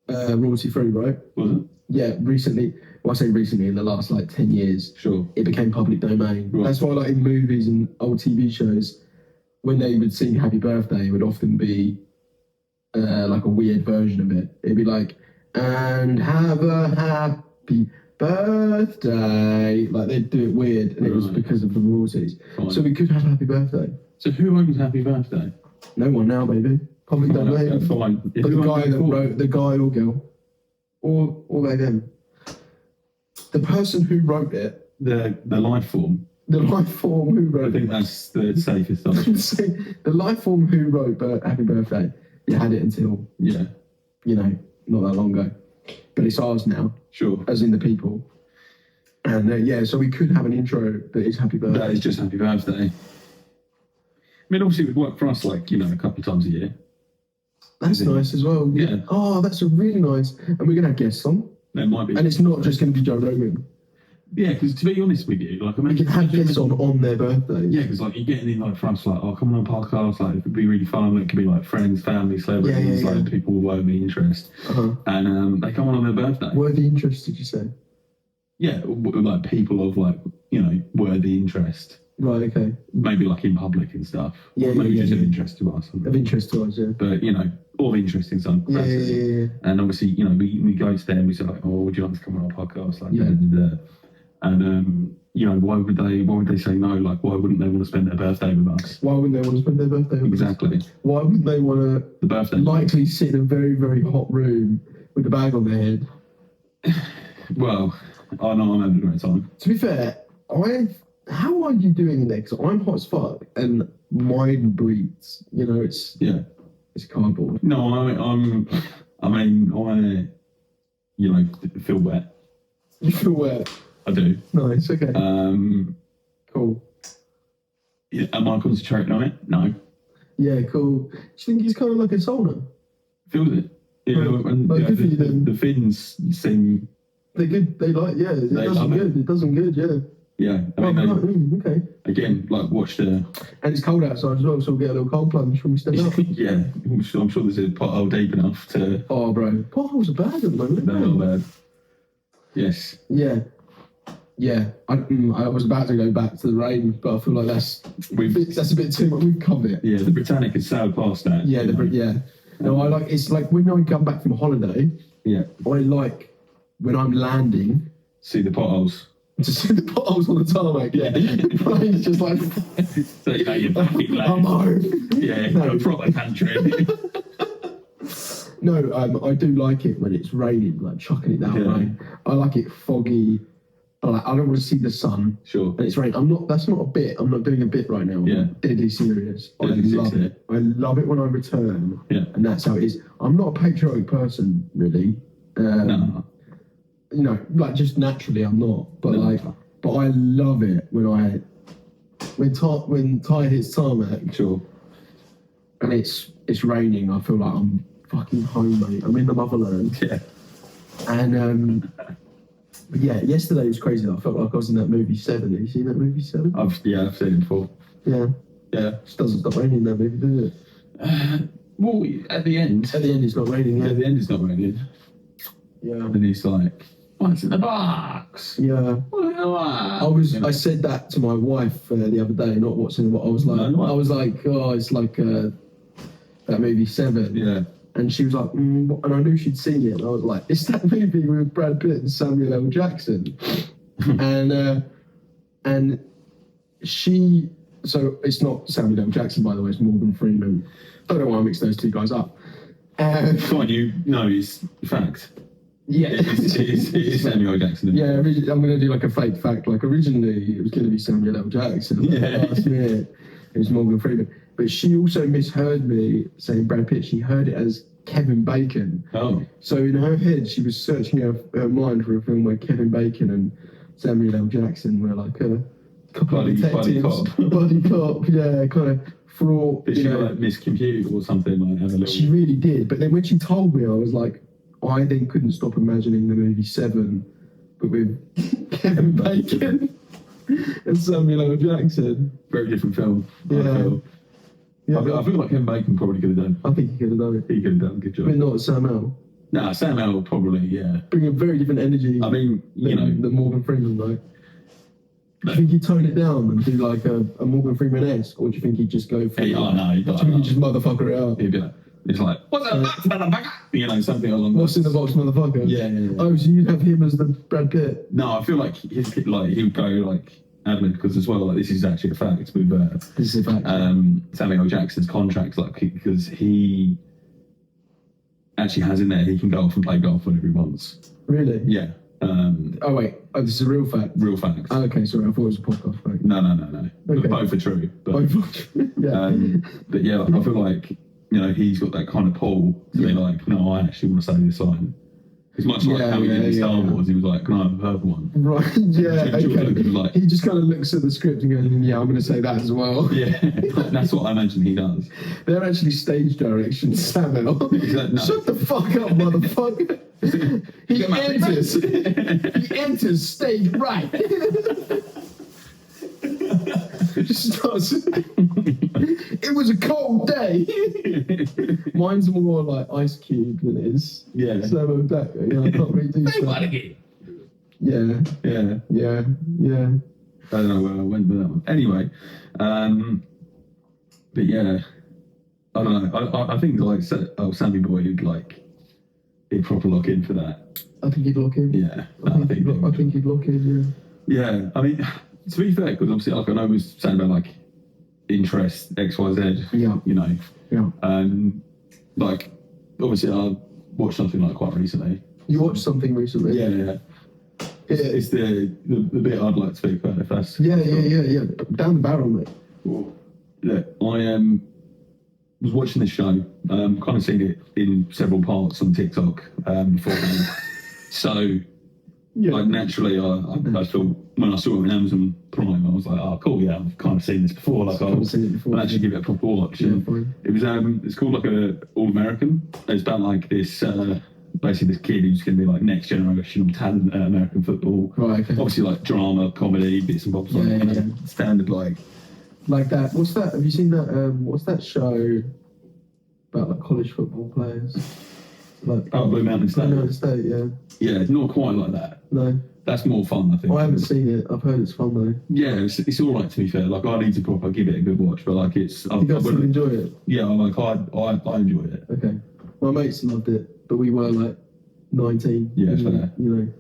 royalty free, right? Was it? Yeah, recently. Well, I say recently, in the last 10 years, sure, it became public domain. Right. That's why, in movies and old TV shows, when they would sing Happy Birthday, it would often be a weird version of it. It'd be like, and have a happy birthday. Like, they'd do it weird, and it was because of the royalties. Fine. So we could have Happy Birthday. So who owns Happy Birthday? No one now, baby. Public domain. Fine. But the guy that wrote, the guy or girl, or they them. The person who wrote it, the life form. The life form who wrote. I think that's the safest option. The life form who wrote Happy Birthday. You had it until not that long ago, but it's ours now. Sure. As in the people. And so we could have an intro that is Happy Birthday. That is just Happy Birthday. I mean, obviously, it would work for us, a couple of times a year. That's nice as well. Yeah. Oh, that's a really nice. And we're gonna have guests on. There might be. And it's not just going to be Joe Rogan. Yeah, because to be honest with you, we can have guests on their birthdays. Yeah, because you're getting in for us, come on a podcast, it could be really fun. It could be friends, family, celebrities, people with worthy interest, and they come on their birthday. Worthy interest, did you say? Yeah, people of worthy interest. Right. Okay. Maybe in public and stuff. Yeah. Maybe just of interest to us. Of interest to us, yeah. But all interesting some capacity. Yeah. And obviously, we go to them and we say would you like to come on our podcast? And why would they say no? Why wouldn't they want to spend their birthday with us? Why wouldn't they want to spend their birthday with exactly. us? Why wouldn't they want to the birthday likely sit in a very, very hot room with a bag on their head? Well, I know I'm having a great time. To be fair, how are you doing there? Because I'm hot as fuck and mine breathes. It's cardboard. No, I feel wet. You feel wet? I do. Nice, okay. Cool. Yeah, am I concentrating on it? No. Yeah, cool. Do you think he's kind of like a sauna? Feels it. The fins seem... They're good. It does them good, yeah. Yeah, okay. Again, watch the... And it's cold outside as well, so we'll get a little cold plunge when we stand up. Yeah, I'm sure there's a pothole deep enough to... Oh, bro. Potholes are bad at the moment. They're not bad. Yes. Yeah. I was about to go back to the rain, but I feel like that's a bit too much. We've covered it. Yeah, the Britannic has sailed past that. Yeah, No, it's when I come back from holiday. Yeah. I like when I'm landing. See the potholes. Just see the potholes on the tarmac. Yeah, Brian's just like, So you know you're back in I'm home. Yeah, no, proper country. No, I do like it when it's raining, like chucking it down Yeah. rain. I like it foggy. I don't want to see the sun. Sure. And it's rain. That's not a bit. I'm not doing a bit right now. Yeah. I'm deadly serious. Deadly I love serious. it. I love it when I return. Yeah. And that's how it is. I'm not a patriotic person, really. No. You know, like just naturally, I'm not. But No. but I love it when Ty hits tarmac. Sure. And it's raining. I feel like I'm fucking home, mate. I'm in the motherland. Yeah. And but yeah, yesterday was crazy. I felt like I was in that movie 7. Have you seen that movie 7? I've seen it before. Yeah. Yeah. It just doesn't stop raining in that movie, does it? Well, at the end. At the end, it's not raining. At Yeah. the end, it's not raining. Yeah. And he's like, "What's in the box?" Yeah. Well, I said that to my wife the other day, not watching what I was like. No. I was like, oh, it's like that movie 7. Yeah. And she was like, and I knew she'd seen it. And I was like, it's that movie with Brad Pitt and Samuel L. Jackson. and she, so it's not Samuel L. Jackson, by the way, it's Morgan Freeman. I don't know why I mixed those two guys up. Come on, you know it's fact. Yeah. It's Samuel L. Jackson. Yeah, I'm going to do like a fake fact. Like originally it was going to be Samuel L. Jackson. Yeah. Last minute it was Morgan Freeman. But she also misheard me saying Brad Pitt. She heard it as Kevin Bacon. Oh. So in her head, she was searching her mind for a film where Kevin Bacon and Samuel L. Jackson were like a couple of detectives. Buddy cop, yeah, kind of fraught. Did she like miscompute or something? Like have a little. She really did. But then when she told me, I was like, I then couldn't stop imagining the movie 7, but with Kevin Bacon and Samuel L. Jackson. Very different film. Yeah. I feel. Yeah, I feel like Kevin Bacon probably could have done. I think he could have done it. He could have done a good job. But not Sam L. Nah, Sam L probably, yeah. Bring a very different energy. I mean, you know. The Morgan Freeman, like. Do you think he'd tone it down and do like a Morgan Freeman-esque, or do you think he'd just go for? Hey, oh no, do you think he'd just motherfucker it out? He'd be like, it's like, what's in the box, motherfucker? You know, something along. What's in the box, motherfucker? Yeah. Oh, so you'd have him as the Brad Pitt? No, I feel like he would go like admin because as well, like this is actually a fact with This is a fact. Samuel L. Jackson's contract, like because he actually has in there he can go off and play golf whenever he wants. Really? Yeah. Oh wait, this is a real fact. Real facts. Oh, okay, sorry, I thought it was a podcast fact. No. Okay. Both are true. But, Yeah. but yeah, I feel like you know he's got that kind of pull to be like, no, I actually want to say this line. It's much like how he did in Star Wars. He was like, can I have a purple one? Right, yeah, George Lucas was okay. like- He just kind of looks at the script and goes, yeah, I'm going to say that as well. Yeah, that's what I imagine he does. They're actually stage directions, Samuel. Like, no. Shut the fuck up, motherfucker. He enters stage right. Just starts. It was a cold day. Mine's more like Ice Cube than it is. Yeah. So that, I can't really do stuff. again. Yeah. I don't know where I went with that one. Anyway, but yeah, I don't know. I think like Sammy Boy he'd proper lock in for that. I think he'd lock in. Yeah, I think he'd lock in. Yeah, I mean, to be fair, because obviously, like I know we was saying about like interest X Y Z. Yeah. You know. Yeah. Like obviously, I watched something like quite recently. You watched something recently? Yeah. It's the bit I'd like to speak about if that's. Yeah. Down the barrel, mate. Well, look, I was watching this show, kind of seen it in several parts on TikTok beforehand. So, like, naturally, I thought when I saw it on Amazon Prime, I was like, oh, cool, yeah, I've kind of seen this before. Like, I'll actually give it a proper watch. Yeah, And fine. it was, it's called like a All American. It's about like this, basically this kid who's going to be like next generation of talent at American football. Right, okay. Obviously, like drama, comedy, bits and bobs, Yeah. standard like. Like that. What's that? Have you seen that? What's that show about like college football players? Like Blue Mountain State. Blue Mountain State, yeah. Yeah, it's not quite like that. No, That's more fun, I think. I haven't seen it. I've heard it's fun though. Yeah, it's all right to be fair. Like I need to proper give it a good watch, but like it's. You guys still enjoy it? Yeah, like I enjoyed it. Okay. My mates loved it, but we were like 19. Yeah, fair. You know.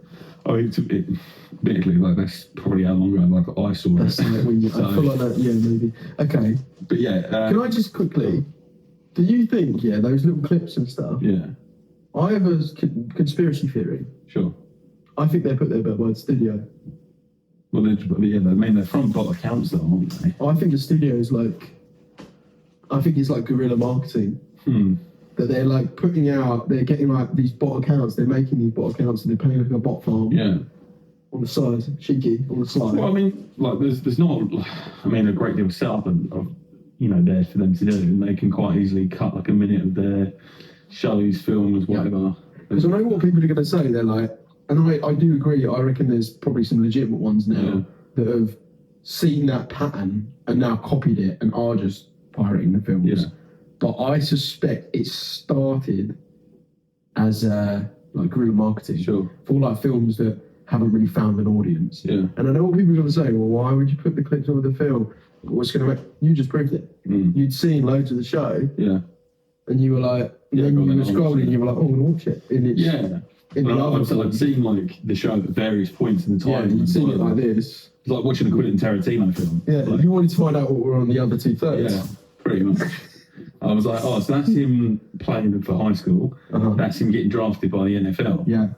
Admittedly, like that's probably how long ago like I saw That's it. like when you, I feel like that, yeah, maybe. Okay. But yeah, Can I just quickly, do you think, yeah, those little clips and stuff, yeah, I have a conspiracy theory. sure. I think they put their by the studio. Well, they're from bot accounts though, aren't they? I think the studio is it's like guerrilla marketing. That they're like putting out, they're getting like these bot accounts, they're making these bot accounts and they're paying like a bot farm Yeah. on the side, cheeky, on the side. Well, I mean, like there's not, I mean, a great deal of setup of there for them to do, and they can quite easily cut like a minute of their shows, films, whatever. Because I know what people are going to say. They're like, and I do agree. I reckon there's probably some legitimate ones now that have seen that pattern and now copied it and are just pirating the films. Yeah. But I suspect it started as like guerrilla marketing for like films that haven't really found an audience. Yeah. And I know what people are going to say. Well, why would you put the clips over the film? What's going to make you just proved it? You'd seen loads of the show. Yeah. And you were like, then you were scrolling, and you were like, oh, I'm going to watch it. And it's, I've seen like the show at various points in the time. Yeah, you'd seen it like this. It's like watching a Quentin Tarantino film. Yeah, like, you wanted to find out what were on the other 2/3. Yeah, pretty much. I was like, oh, so that's him playing for high school. That's him getting drafted by the NFL. Yeah.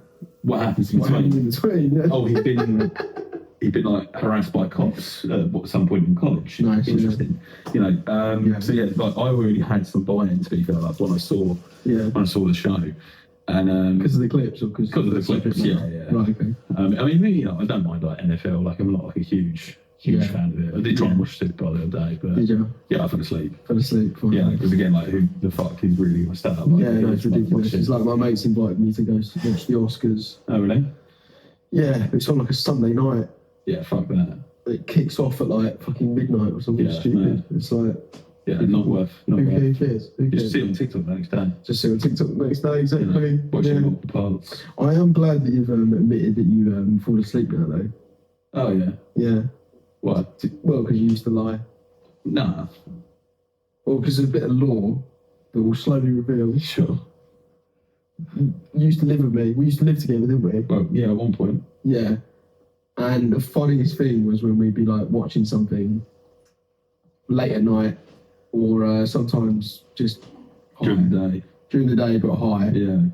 What happens in between? Yeah. Oh, he'd been like harassed by cops at some point in college. Nice. Interesting. So yeah, like I already had some buy-in, to be fair, like when I saw the show. And because of the clips or because of the clips, yeah. Right, okay. I mean, I don't mind like NFL. Like I'm not like a huge fan of it. I did try and watch Super Bowl the other day, but did you? Yeah, I fell asleep. Fine. Yeah, because again, like who the fuck is really going to stand up? Like, yeah, no, it's ridiculous. It's like my mates invited me to go watch the Oscars. Oh really? Yeah, it's on like a Sunday night. Yeah, fuck that. It kicks off at like fucking midnight or something stupid. No. It's like not worth. Who cares? Just see it on TikTok the next day. Just see it on TikTok the next day, exactly. Watching multiple parts. I am glad that you've admitted that you fall asleep now, though. Oh yeah. Yeah. What? Well, because you used to lie. Nah. Well, because there's a bit of law that will slowly reveal. Sure. You used to live with me. We used to live together, didn't we? Well, yeah, at one point. Yeah. And the funniest thing was when we'd be like watching something late at night, or sometimes just during the day. During the day, but high. Yeah.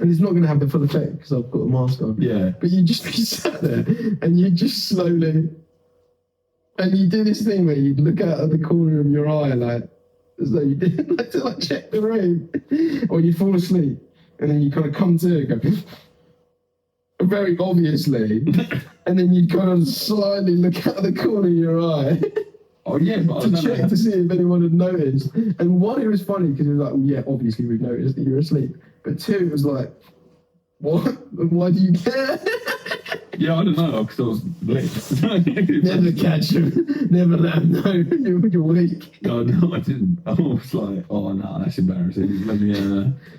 And it's not going to have the full effect because I've got the mask on. Yeah. But you just be sat there and you just slowly, and you do this thing where you look out of the corner of your eye like as though you didn't like to like check the room, or you fall asleep and then you kind of come to and go very obviously, and then you kind of slightly look out of the corner of your eye. Oh yeah, but to check to see if anyone had noticed. And one, it was funny because it was like, well, yeah, obviously we've noticed that you're asleep. But two, it was like, what? And why do you care? Yeah, I don't know, because I was late. Never catch him. Never let him know you're weak. No, I didn't. I was like, oh no, that's embarrassing. Let me.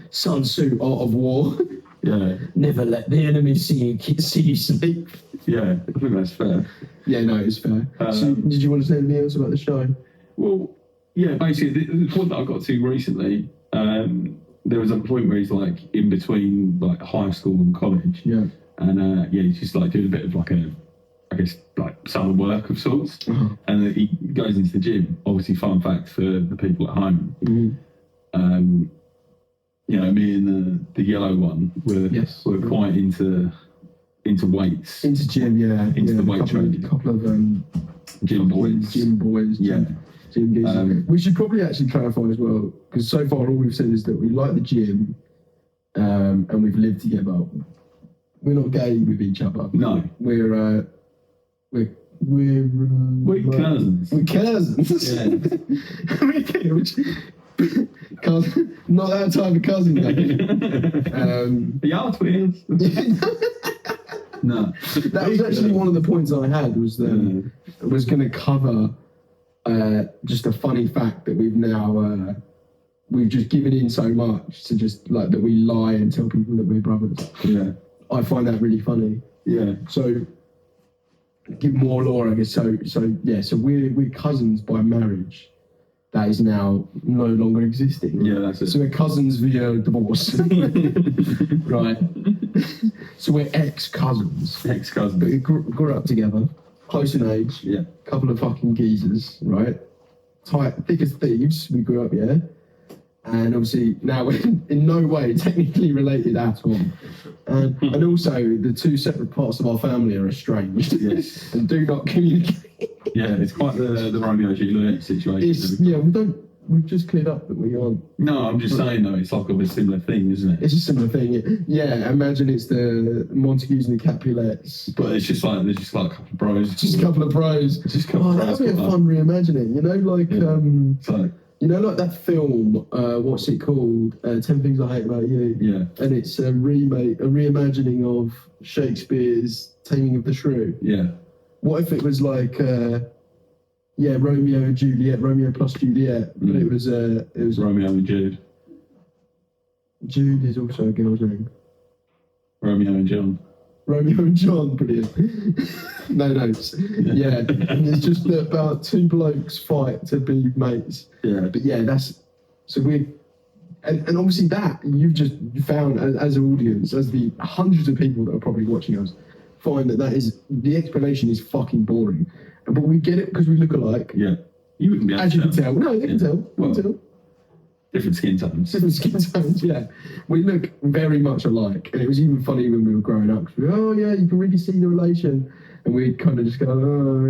Sun Tzu, Art of War. Yeah. Never let the enemy see you sleep. Yeah, I think that's fair. Yeah, no, it's fair. So, did you want to say anything else about the show? Well, yeah, basically, the point that I got to recently, there was a point where he's like in between like high school and college. Yeah. And he's just like doing a bit of like I guess like summer work of sorts. And he goes into the gym. Obviously, fun fact for the people at home. Me and the yellow one were quite into weights. Into gym, yeah. Into the weight training. A couple of gym boys. Yeah. Gym geezers. We should probably actually clarify as well, because so far all we've said is that we like the gym, and we've lived together. We're not gay with each other. No. We're cousins. We're cousins. Yeah. Cousin, not that type of cousin, though. Y'all twins. No. That was actually one of the points I had, was that was going to cover just a funny fact that we've now we've just given in so much to just like that we lie and tell people that we're brothers. Yeah. I find that really funny. Yeah. So give more lore, I guess. So we're cousins by marriage, that is now no longer existing. Yeah, that's it. So we're cousins via divorce. Right. So we're ex-cousins. Ex-cousin. But we grew up together, close in age. Yeah. Couple of fucking geezers, right? Tight, thick as thieves. We grew up, yeah. And obviously now we're in no way technically related at all. And also the two separate parts of our family are estranged. Yes. And do not communicate. Yeah, it's quite the Romeo Juliet situation. We've just cleared up that we aren't. No, I'm just saying though, it's like of a similar thing, isn't it? It's a similar thing. Yeah, imagine it's the Montagues and the Capulets. But it's just like there's just like a couple of bros. Just a couple of bros. Just a couple of bros. That'd be a fun reimagining. You know, like So, you know, like that film. What's it called? 10 Things I Hate About You. yeah. And it's a reimagining of Shakespeare's Taming of the Shrew. Yeah. What if it was like, Romeo and Juliet, Romeo plus Juliet, but it was Romeo and Jude. Jude is also a girl's name. Romeo and John. Romeo and John, brilliant. No notes. Yeah, and it's just about two blokes fight to be mates. Yeah. But yeah, so we, and obviously that you've just found as an audience, as the hundreds of people that are probably watching us, find that is the explanation is fucking boring, but we get it because we look alike. Yeah. You wouldn't be able As you to can tell, no, they can tell. We can tell. Different skin tones. Different skin tones, yeah. We look very much alike, and it was even funny when we were growing up. We were, oh yeah, you can really see the relation, and we'd kind of just go, oh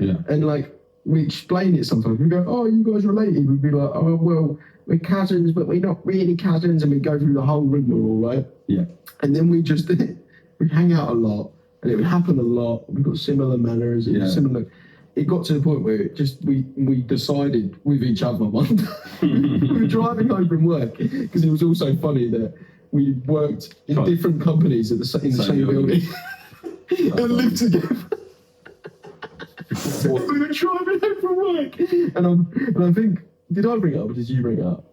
yeah. Yeah. And like we explain it sometimes. We go, oh, you guys related? We'd be like, oh well, we're cousins, but we're not really cousins, and we go through the whole rigmarole, right? Yeah. And then we just we hang out a lot, and it would happen a lot. We've got similar manners, similar. It got to the point where we decided with each other one day. We were driving home from work because it was also funny that we worked in different companies in the same building and lived together. We were driving home from work, and I think, did I bring it up or did you bring it up?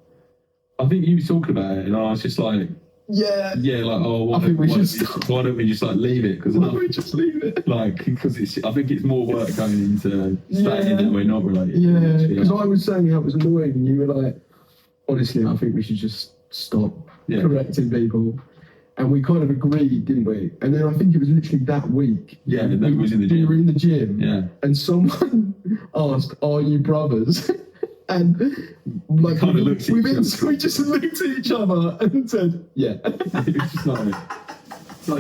I think you were talking about it, and I was just like, yeah, like, oh, why don't we just like leave it? Because why don't we just leave it? Like, because I think it's more work going into saying that we're not related. Yeah, because I was saying how it was annoying, and you were like, honestly, I think we should just stop correcting people. And we kind of agreed, didn't we? And then I think it was literally that week. Yeah, that was in the gym. We were in the gym. Yeah. And someone asked, "Are you brothers?" And like we just looked at each other and said, "Yeah." It was just like,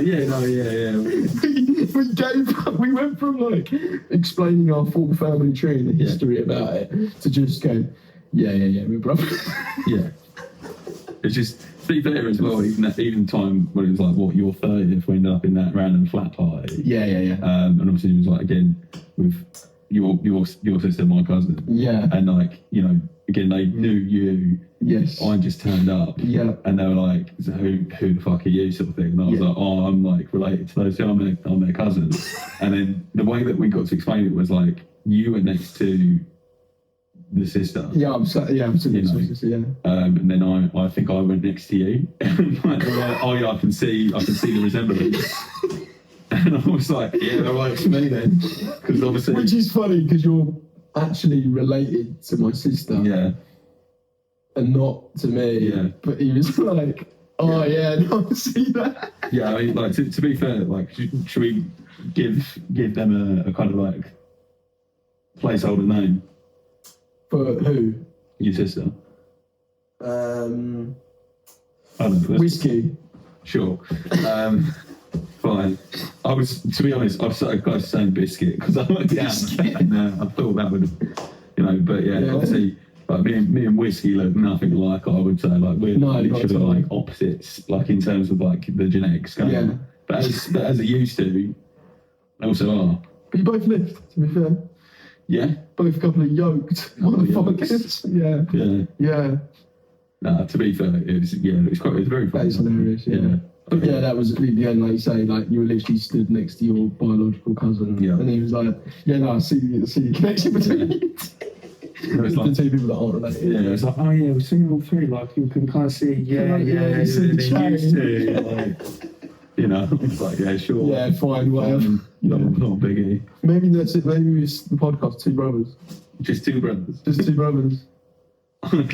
yeah, no, yeah. We gave up. We went from like explaining our full family tree and the history about it to just go, yeah, we're brothers. Yeah. It's just, to be fair as well, even time when it was like, what, your 30th, we ended up in that random flat party. Yeah. And obviously it was like, again, with your sister, my cousin. Yeah. And like, you know, again, they knew you. Yes. I just turned up. Yeah. And they were like, so who the fuck are you, sort of thing. And I was like, oh, I'm like related to those two. I'm their cousin. And then the way that we got to explain it was like, you were next to the sister. Yeah, I'm sorry. Yeah, I'm sorry. Yeah. And then I think I went next to you. And like, oh yeah, I can see the resemblance. And I was like, yeah, that works for me then. Because obviously, which is funny because you're actually related to my sister. Yeah. And not to me. Yeah. But he was like, oh yeah, no, I see that. Yeah, I mean, like to be fair, like should we give them a kind of like placeholder name? For who? Your sister. I don't know. Whiskey. Sure. Fine. To be honest, I've started guys saying biscuit because I went down and I thought that would, you know, but yeah. Obviously, like me and Whiskey look nothing alike. I would say like we're literally like opposites, like in terms of like the genetic scale. Yeah. But as it used to, they also are. But you both lived, to be fair. Yeah. Both a couple of yoked motherfuckers. Yeah. Nah, to be fair, it was very funny. That is hilarious, yeah. But yeah, that was the end, like you say, like you were literally stood next to your biological cousin. Yeah. And he was like, yeah, no, I see the connection between you the two people that aren't related. Yeah, it's like, oh yeah, we've seen all three, like you can kind of see, yeah, you see the change. You know, it's like, yeah, sure. Yeah, fine, whatever. Not a biggie. Maybe that's it. Maybe it's the podcast, Two Brothers. Just two brothers. Just two brothers. I thought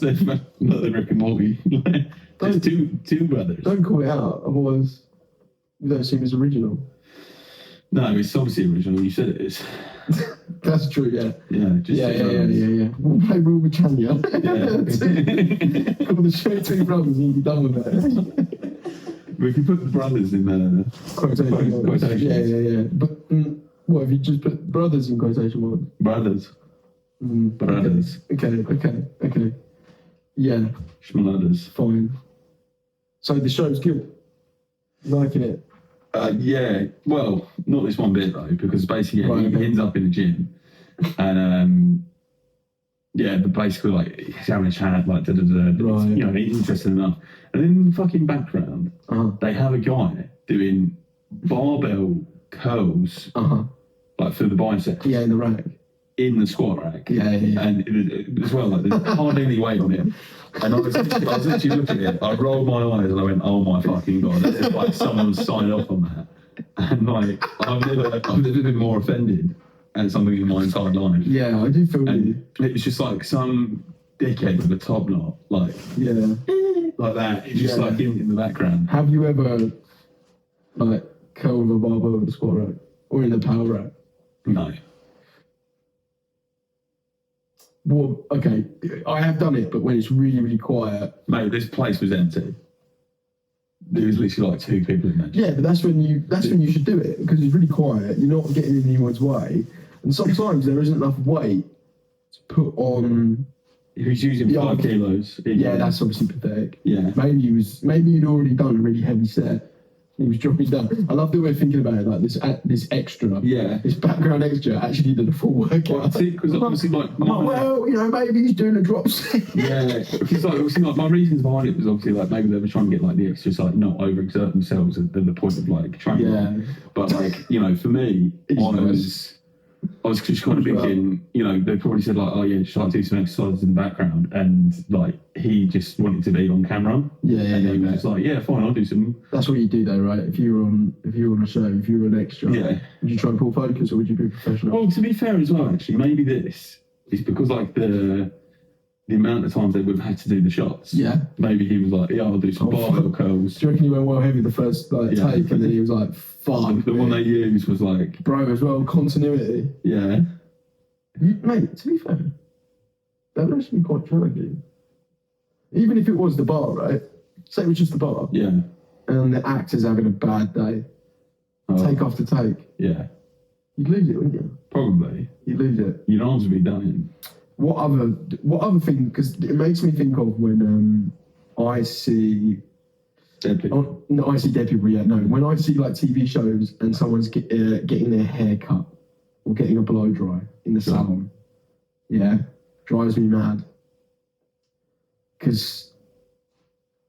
they another Rick and Morty. Just two brothers. Don't call it out, otherwise you don't seem as original. No, it's obviously original. You said it is. That's true, yeah. Yeah, just Yeah. We'll play Rule Britannia. Yeah. Call the show Two Brothers and we'll be done with that. We can put the brothers in quotation. Yeah. But what if you just put brothers in quotation marks? Brothers. Brothers. Okay. Yeah. Schmaladders. Fine. So the show's good. Liking it. Yeah. Well, not this one bit though, because basically he ends up in the gym, and basically like he's having a chat, like right. You know, he's interested enough, and in the fucking background, they have a guy doing barbell curls, like for the bicep. Yeah, in the rack. In the squat rack, yeah, and as well, like there's hardly any weight on it. And I was literally looking at it. I rolled my eyes and I went, "Oh my fucking god!" As if like someone signed off on that. And like I've never been more offended at something in my entire life. Yeah, I do feel and it's just like some dickhead with a top knot, like like that. It's just like in the background. Have you ever like curled a barbell in the squat rack or in the power rack? No. Well, okay, I have done it, but when it's really, really quiet. Mate, this place was empty. There was literally like two people in there. Yeah, but that's when you should do it, because it's really quiet. You're not getting in anyone's way, and sometimes there isn't enough weight to put on. If he's using 5 kilos. Yeah, that's obviously pathetic. Yeah. Maybe he'd already done a really heavy set. He was dropping down. I love the way of thinking about it, like this extra, this background extra actually did a full workout. Well, because obviously, like, maybe he's doing a drop set. Yeah, because like, obviously, like, my reasons behind it was obviously like maybe they were trying to get like the extras, like not overexert themselves at the point of like training. Yeah. But like, you know, for me, I was just kind of thinking, you know, they probably said like, oh yeah, just like do some exercises in the background, and like he just wanted to be on camera. Yeah, and he was just like, yeah, fine, I'll do some. That's what you do though, right? If you were on a show, if you were an extra, would you try and pull focus or would you be professional? Well, to be fair as well, actually, maybe this is because like the amount of times they would have had to do the shots. Yeah. Maybe he was like, yeah, I'll do some barbell curls. Do you reckon he went well heavy the first take, and then he was like, fuck. The one they used was like, bro, as well, continuity. Yeah. Mate, to be fair, that would actually be quite challenging. Even if it was the bar, right? Say it was just the bar. Yeah. And the actor's having a bad day. Take after take. Yeah. You'd lose it, wouldn't you? Probably. You'd lose it. Your arms would be dying. What other thing? Because it makes me think of when I see dead people. Oh, no, I see dead people. Yeah, no. When I see like TV shows and someone's getting their hair cut or getting a blow dry in the salon, drives me mad. Because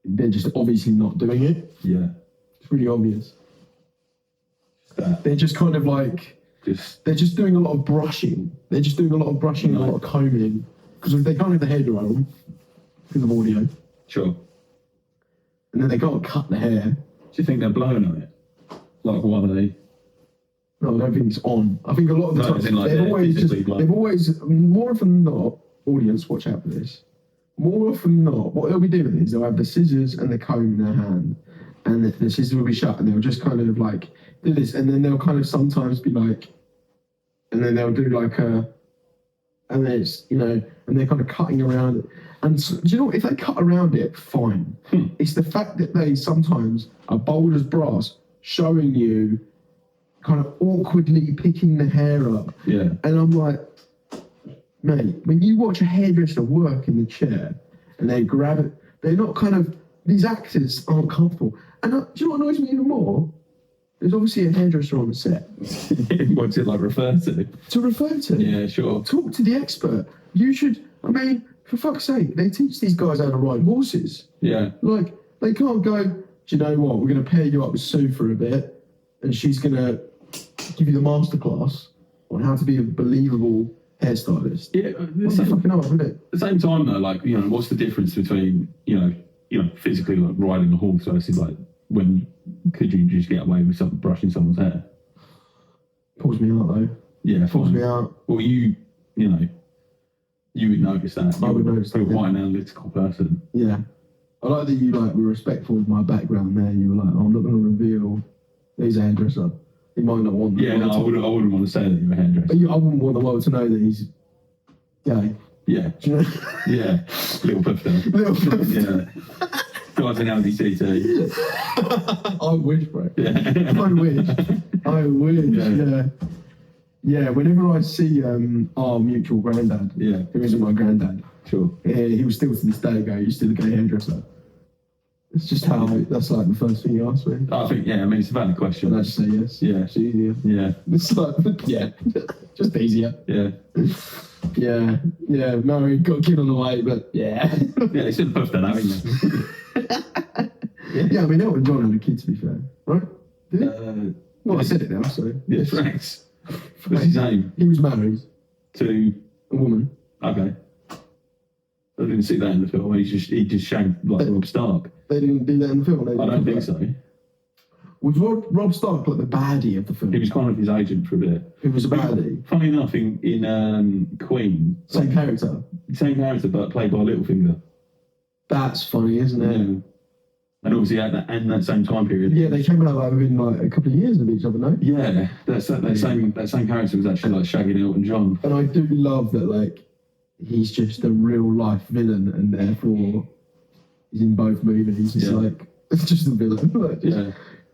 they're just obviously not doing it. Yeah, it's really obvious. They're just kind of like. They're just doing a lot of brushing. They're just doing a lot of brushing, a lot of combing. Because they can't have the hair dry on because of audio. Sure. And then they can't cut the hair. Do you think they're blowing on it? Like, what are they? No, I don't think it's on. I think a lot of the time like they've always, more often than not, audience, watch out for this. More often than not, what they'll be doing is they'll have the scissors and the comb in their hand, and the scissors will be shut, and they'll just kind of like do this, and then they'll kind of sometimes be like, and then they'll do like and then it's, you know, and they're kind of cutting around it. And so, do you know what? If they cut around it, fine. It's the fact that they sometimes are bold as brass, showing you kind of awkwardly picking the hair up. Yeah. And I'm like, mate, when you watch a hairdresser work in the chair and they grab it, they're not kind of, these actors aren't comfortable. And do you know what annoys me even more? There's obviously a hairdresser on the set. What's it like refer to? To refer to. Yeah, sure. Talk to the expert. You should, I mean, for fuck's sake, they teach these guys how to ride horses. Yeah. Like, they can't go, do you know what, we're going to pair you up with Sue for a bit, and she's going to give you the masterclass on how to be a believable hairstylist. Yeah. What's the fucking art, isn't it? At the same time, though, like, you know, what's the difference between, you know, physically like riding a horse versus like when could you just get away with brushing someone's hair? Pulls me out though. Yeah, Pulls fine. me out. Well, you would notice that. I would notice that. You're quite an analytical person. Yeah. I like that you were respectful of my background there. You were like, I'm not going to reveal he's a hairdresser. He might not want the Yeah, no, I wouldn't want to say that you're a hairdresser. But I wouldn't want the world to know that he's gay. Yeah. Do you know? Yeah. Little puff down. Little puff. Yeah. Guys in LDCT. I wish, bro. Yeah. I wish. Yeah. Yeah, whenever I see our mutual granddad, who isn't my granddad, Sure. He will still to this day go, you're still a gay hairdresser. It's just how, that's like the first thing he asked me. I think, it's a valid question. And I just say yes. Yeah. It's easier. Yeah. It's like, yeah, just easier. Yeah. Yeah, married, got a kid on the way, but yeah. Yeah, it's still puff down, haven't you? Yeah, I mean, Elton John had a kid, to be fair, right? Did he? Well, I said it now, so. Yeah, Rex. What's his name? He was married To a woman. Okay. I didn't see that in the film. He just shanked like Rob Stark. They didn't do that in the film. I don't think so. Was Rob Stark like the baddie of the film? He was kind of his agent for a bit. Who was a baddie? Funny enough, in Queen, Same character, but played by Littlefinger. That's funny, isn't it? Yeah. And obviously at that same time period. Yeah, they came out like within like a couple of years of each other, no? Yeah, that same character was actually like shagging Elton John. And I do love that, like, he's just a real life villain, and therefore he's in both movies. It's like it's just a villain, like,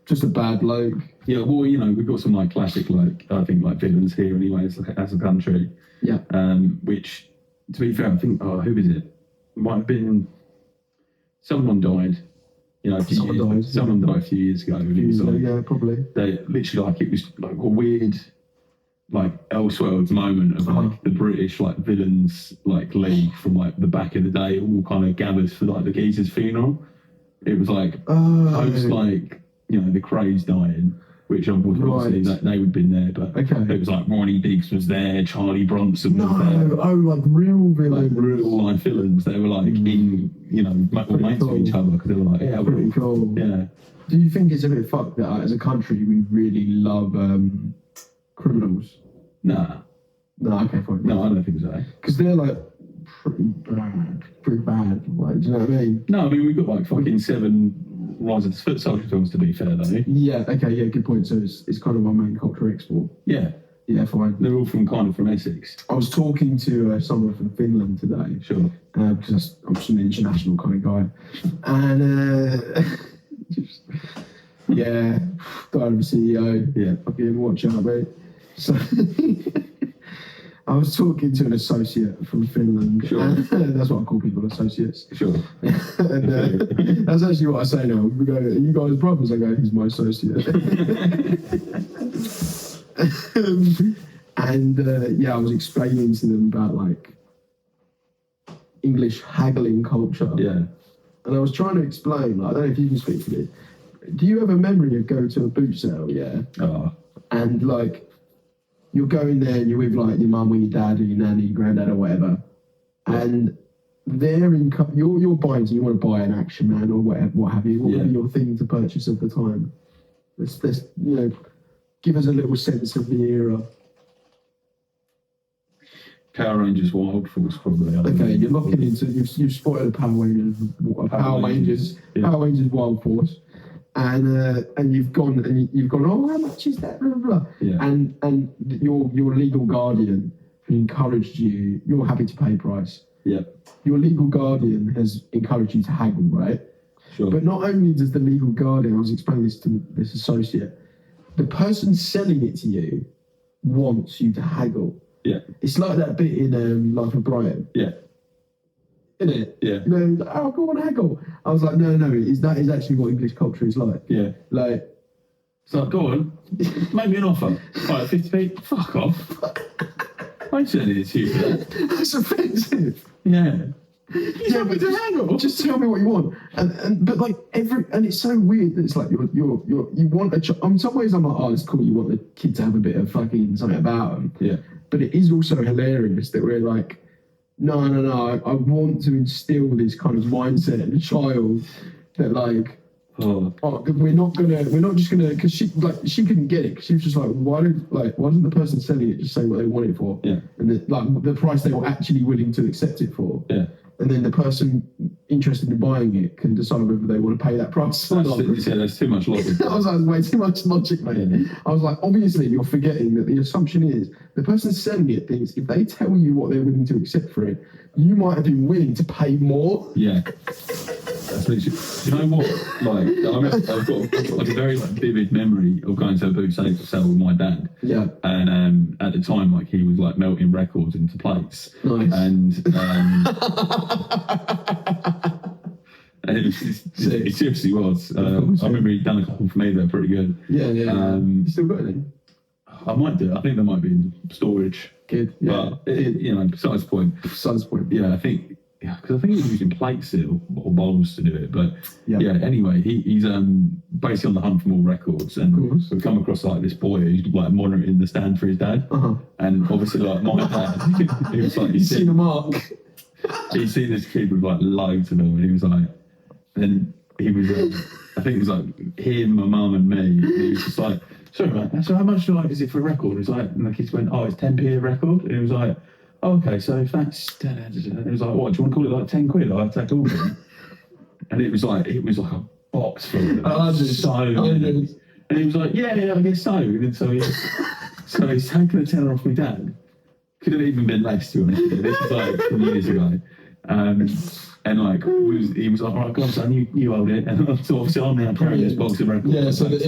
just a bad bloke. Yeah, well, we've got some like classic villains here anyway as a country. Yeah. Which, to be fair, I think who is it? Might have been someone died. Someone died a few years ago. Yeah, probably. They literally it was like a weird, like Elseworlds moment of like the British like villains like league from like the back of the day all kind of gathered for like the geezer's funeral. It was like post the Craze dying, which obviously they would have been there, but it was like Ronnie Diggs was there, Charlie Bronson was there. Like real villains. Like real life villains. They were like in, mates with each other because they were like, pretty cool. Yeah. Do you think it's a bit fucked that as a country we really love criminals? Nah. No, okay, fine. No, I don't think so. Because they're like pretty bad. Like, do you know what I mean? No, I mean we've got like fucking 7 Rise of the Foot Soldier films, to be fair, though. Yeah, okay, yeah, good point. So it's kind of our main culture export. Yeah. Yeah, fine. They're all from Essex. I was talking to someone from Finland today. Sure. Because I'm just an international kind of guy. And, guy of a CEO. Yeah. Fucking watch out, mate. So, I was talking to an associate from Finland. Sure. That's what I call people, associates. Sure. And that's actually what I say now. We go, are you guys brothers? I go, he's my associate. I was explaining to them about like English haggling culture. Yeah. And I was trying to explain, like, I don't know if you can speak to this. Do you have a memory of going to a boot sale, and like you're going there and you're with like your mum or your dad or your nanny, your granddad or whatever, and they're you're buying, so you want to buy an Action Man or whatever, what have you, what would be your thing to purchase at the time? Let's give us a little sense of the era. Power Rangers Wild Force, probably. Okay, you're looking into, you've spotted a Power Rangers Wild Force. And you've gone, oh, how much is that? Blah, blah, blah. Yeah. And your legal guardian who encouraged you, you're happy to pay price. Yeah. Your legal guardian has encouraged you to haggle, right? Sure. But not only does the legal guardian, I was explaining this to this associate, the person selling it to you wants you to haggle. Yeah. It's like that bit in Life of Brian. Yeah. Isn't it? Yeah. Oh, go on, haggle. I was like, no, that is actually what English culture is like. Yeah. Like, it's like, go on, make me an offer. Right, 50p, fuck off. I said it to you. That's offensive. Yeah. You tell me to haggle. Just tell me what you want. But like and it's so weird that it's like you want in some ways I'm like, oh, it's cool. You want the kid to have a bit of fucking something about them. Yeah. But it is also hilarious that we're like, no, I want to instill this kind of mindset in a child that like, Oh, we're not just gonna, because she couldn't get it. 'Cause she was just like, why doesn't the person selling it just say what they want it for? Yeah. And the price they were actually willing to accept it for. yeah. And then the person interested in buying it can decide whether they want to pay that price or not. There's too much logic. I was like, way too much logic, mate. Yeah. I was like, obviously you're forgetting that the assumption is the person selling it thinks if they tell you what they're willing to accept for it, you might have been willing to pay more. Yeah. That's literally, do you know what? Like, I've got like a very vivid memory of going to a boot sale with my dad. Yeah. And at the time, like, he was like melting records into plates. Nice. And it seriously was. I remember he'd done a couple for me. They're pretty good. Yeah. You still got any? I might do. I think they might be in storage. Good. Yeah. But besides the point. Yeah, I think. Yeah, because I think he was using plate seal or bowls to do it. But yeah anyway, he's basically on the hunt for more records, and we've come across like this boy who's like monitoring the stand for his dad. And obviously, like my dad, he was like, he's seen a mark. He's seen this kid with like loads of them, and he was like, then he was, I think it was like him, my mum, and me. And he was just like, sorry, mate, so how much is it for a record? He's like, and the kids went, oh, it's 10p a record. And he was like, oh, okay, so if that's, it was like, what, do you want to call it like 10 quid? I'll take all of them. And it was like a box full of them. And he was like, yeah, I guess so. And so he's taken a tenner off my dad. Could have even been less, to be honest with you. This was like from years ago. And like, he was like, all right, go on, son, you hold it. And so obviously I'm now carrying this box of records. Yeah, so that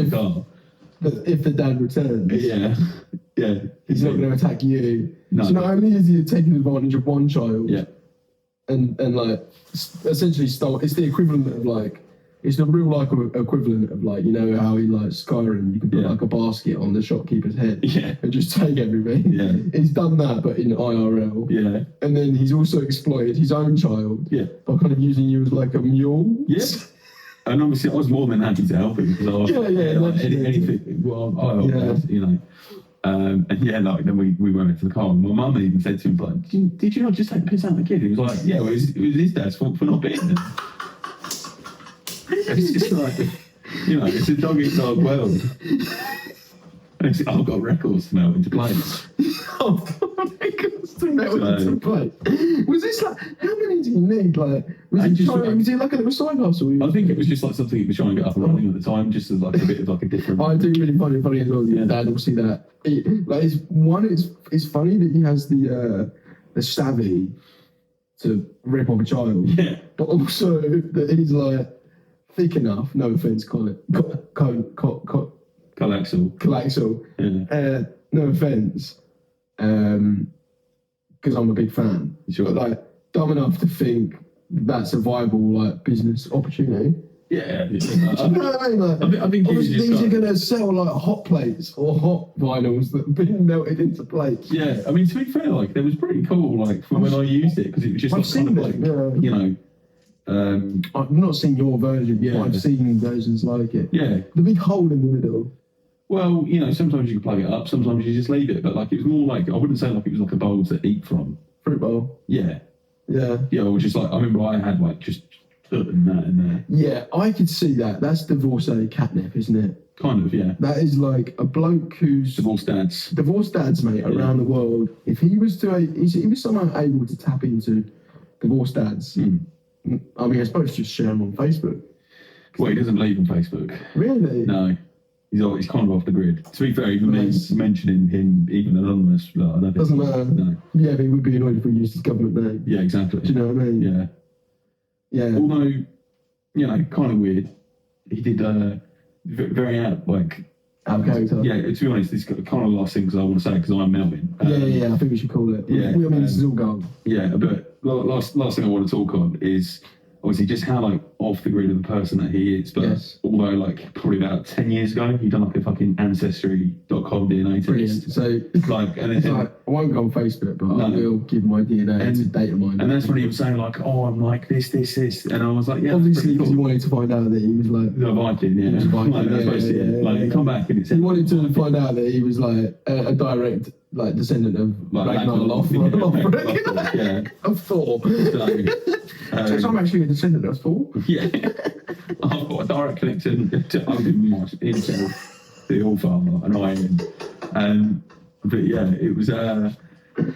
if the dad returns, he's not going to attack you. No. So not only is he taking advantage of one child, and like essentially stole. It's the equivalent of like, it's the real life equivalent of like, you know how in like Skyrim you can put like a basket on the shopkeeper's head and just take everything. Yeah, he's done that, but in IRL. Yeah, and then he's also exploited his own child. Yeah, by kind of using you as like a mule. Yes. And obviously, I was more than happy to help him because I was anything. Well, I helped, you know. And then we went into the car, and my mum even said to him, like, "Did you not just take the piss out of the kid?" He was like, "Yeah, well, it was his dad's fault for not being there." It's just like, you know, it's a dog-eat-dog world. And I've got records to melt into plates. Records to melt into plates. Was this like, how many do you need? Like, was it like a little side hustle? I think it was just like something he was trying to get up and running at the time, just as like a bit of like a different. I do really find it funny as well. Yeah, Dad will see that. It's funny that he has the savvy to rip off a child. Yeah. But also that he's like thick enough. No offense, Collaxel. Yeah. No offense, because I'm a big fan. Sure. But like dumb enough to think that's a viable like business opportunity. Yeah. Do you know what I mean? Like, I think these are going to sell like hot plates or hot vinyls that have been melted into plates. Yeah. I mean, to be fair, like, it was pretty cool, like, from when I used it, because it was just like, kind of like, you know. I've not seen your version, but I've seen versions like it. Yeah. The big hole in the middle. Well, you know, sometimes you can plug it up, sometimes you just leave it, but like, it was more like, I wouldn't say like it was like a bowl to eat from. Fruit bowl. Yeah. Yeah. Yeah, or just like, I remember I had like just putting that in there. Yeah, I could see that. That's divorcee catnip, isn't it? Kind of, yeah. That is like a bloke who's divorced dads, mate, around the world. If he was he was somehow able to tap into divorced dads. I mean, I suppose just share them on Facebook. Well, he doesn't believe in Facebook. Really? No. He's kind of off the grid. To be fair, even me mentioning him, even anonymous, I don't think... Doesn't matter. No. Yeah, but he would be annoyed if we used his government name. Yeah, exactly. Do you know what I mean? Yeah. Yeah. Although, you know, kind of weird. He did very out of character. Yeah, to be honest, this kind of the last things I want to say because I'm Melvin. I think we should call it. Yeah. I mean, this is all gone. Yeah, but last thing I want to talk on is obviously just how like off the grid of the person that he is. But although like probably about 10 years ago, he done like a fucking ancestry.com DNA test. Brilliant. So like, and it's like won't go on Facebook, but I No. will give my DNA to data mine. And that's when he was saying like, oh, I'm like this, and I was like, yeah, Obviously, because he wanted to find out that he was like the Viking, yeah, Viking, like, that's supposed to, yeah. like come back and it's he wanted to find out that he was like a direct like descendant of Ragnar Lothbrok, yeah, of Thor. So, I'm actually a descendant of Thor. yeah, I've got a direct connection to Odin himself, the All-Father, and Iron. But yeah, it was I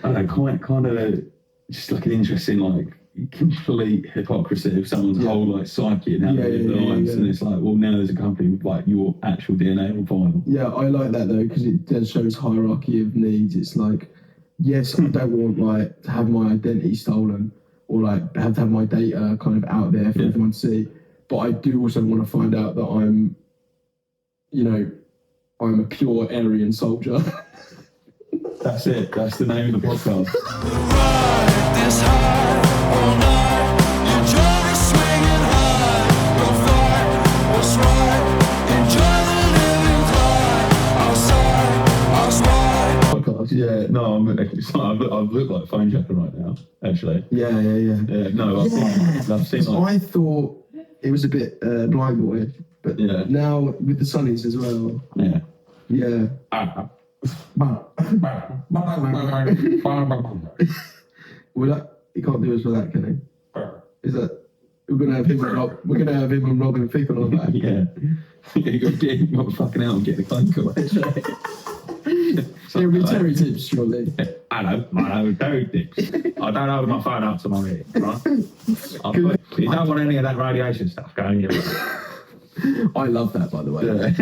don't know, kind of just like an interesting like complete hypocrisy of someone's whole like psyche and how they live their lives, and it's like, well, now there's a company with like your actual DNA on file. Yeah, I like that though because it does shows hierarchy of needs. It's like, yes, I don't want like to have my identity stolen or like have to have my data kind of out there for everyone to see, but I do also want to find out that I'm a pure Aryan soldier. That's it. That's the name of the podcast. Yeah, no, I've looked like a phone jacker right now, actually. Yeah. No, I've seen like... I thought it was a bit blind boy, but now with the Sunnies as well. Yeah. Yeah. Well, he can't do us for that, can he? Is that we're gonna have him and Robin Fickle on that? Yeah. You got to fucking out and get the phone call. It'll be Terry Tips, surely. Hello, my name is Terry Tips. I don't hold my phone up to my ear, right? You don't want any of that radiation stuff going your way. I love that, by the way. Yeah.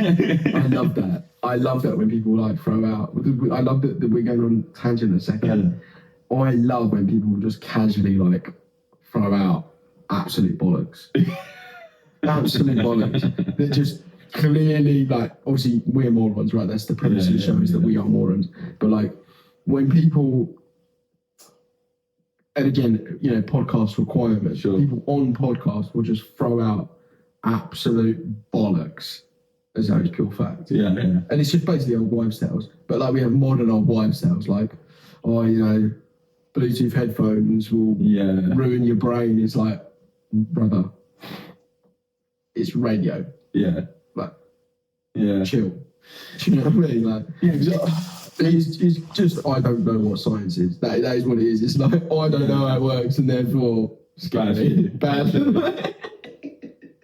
I love that. I love that when people like throw out. I love that we're going on tangent in a second. Yeah. I love when people just casually like throw out absolute bollocks. Absolute bollocks. They're just clearly like, obviously we're morons, right? That's the premise of the show is that we are morons. But like when people, and again, podcast requirements. Sure. People on podcasts will just throw out absolute bollocks as a pure fact. Yeah. And it's just basically old wives' tales. But like we have modern old wives' tales, like, Bluetooth headphones will ruin your brain. It's like, brother, it's radio. Yeah. Like, chill. Do you know what I mean? Like, it's just, I don't know what science is. That is what it is. It's like, I don't know how it works, and therefore, scary. Bad.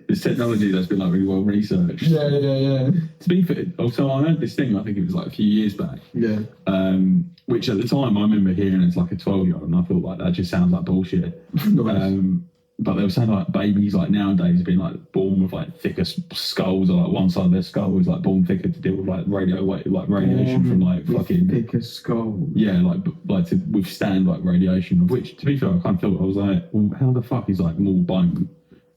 It's technology that's been like really well researched. Yeah. To be fair, also I heard this thing, I think it was like a few years back. Yeah. Which at the time I remember hearing as like a 12-year-old, and I thought like that just sounds like bullshit. Nice. But they were saying like babies like nowadays have been like born with like thicker skulls, or like one side of their skull is like born thicker to deal with like radiation from like fucking thicker skull. Yeah, like to withstand like radiation. Which, to be fair, I kind of thought, I was like, well, how the fuck is like more bone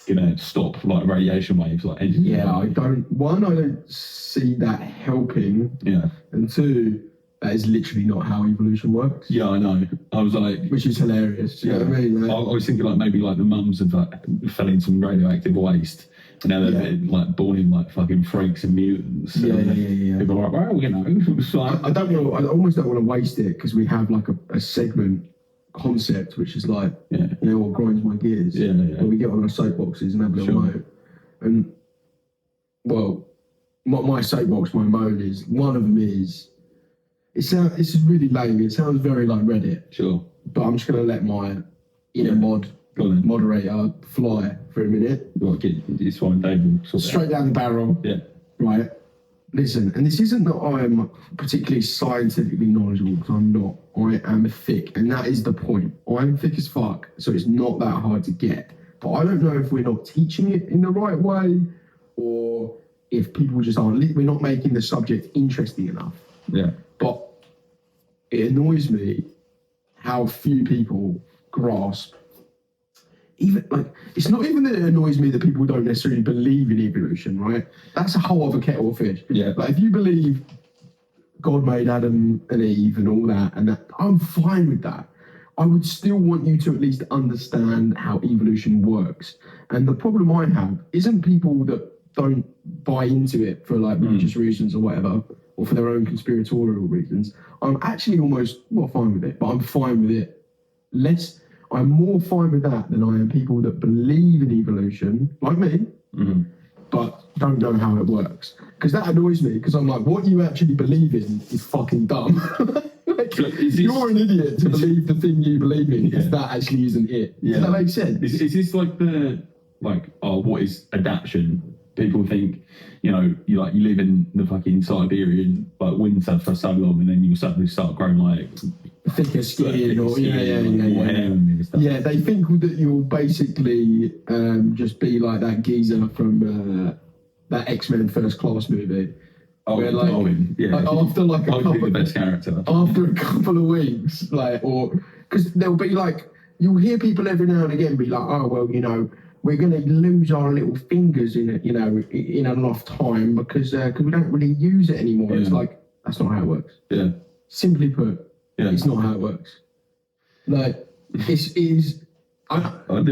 gonna stop like radiation waves like anything? Yeah, I don't see that helping. Yeah. And two, that is literally not how evolution works. Yeah, I know. I was like, which is hilarious. Do you know what I mean? Like, I was thinking like maybe like the mums have like fell in some radioactive waste, and now they're like born in like fucking freaks and mutants. Yeah. People are like, well, it's like, I almost don't want to waste it because we have like a segment concept which is like, what grinds my gears. Yeah. Where we get on our soapboxes and have a little moan. And well, my soapbox, my moan is one of them is. This is really lame. It sounds very like Reddit. Sure. But I'm just going to let my inner moderator fly for a minute. Well, it's fine, David. Straight down the barrel. Yeah. Right. Listen, and this isn't that I'm particularly scientifically knowledgeable, because I'm not. I am thick, and that is the point. I'm thick as fuck, so it's not that hard to get. But I don't know if we're not teaching it in the right way, or if people just aren't. We're not making the subject interesting enough. Yeah. But it annoys me how few people grasp. Even like, it's not even that it annoys me that people don't necessarily believe in evolution, right? That's a whole other kettle of fish. Yeah. Like, if you believe God made Adam and Eve and all that, and that, I'm fine with that. I would still want you to at least understand how evolution works. And the problem I have isn't people that don't buy into it for like religious reasons or whatever. or for their own conspiratorial reasons, I'm actually almost not fine with it, but I'm fine with it I'm more fine with that than I am people that believe in evolution, like me, but don't know how it works. Because that annoys me, because I'm like, what you actually believe in is fucking dumb. You're an idiot to believe the thing you believe in if that actually isn't it. Does that make sense? Is this what is adaptation? People think, you live in the fucking Siberian winter for so long, and then you suddenly start growing like thicker skin or more hair and stuff. Yeah, they think that you'll basically just be like that geezer from that X-Men First Class movie. Oh, where, after the best character. After a couple of weeks, because there'll be you'll hear people every now and again be like, oh well, we're going to lose our little fingers in it, in enough time because we don't really use it anymore. It's like, that's not how it works. Yeah. Simply put, it's not how it works. I get what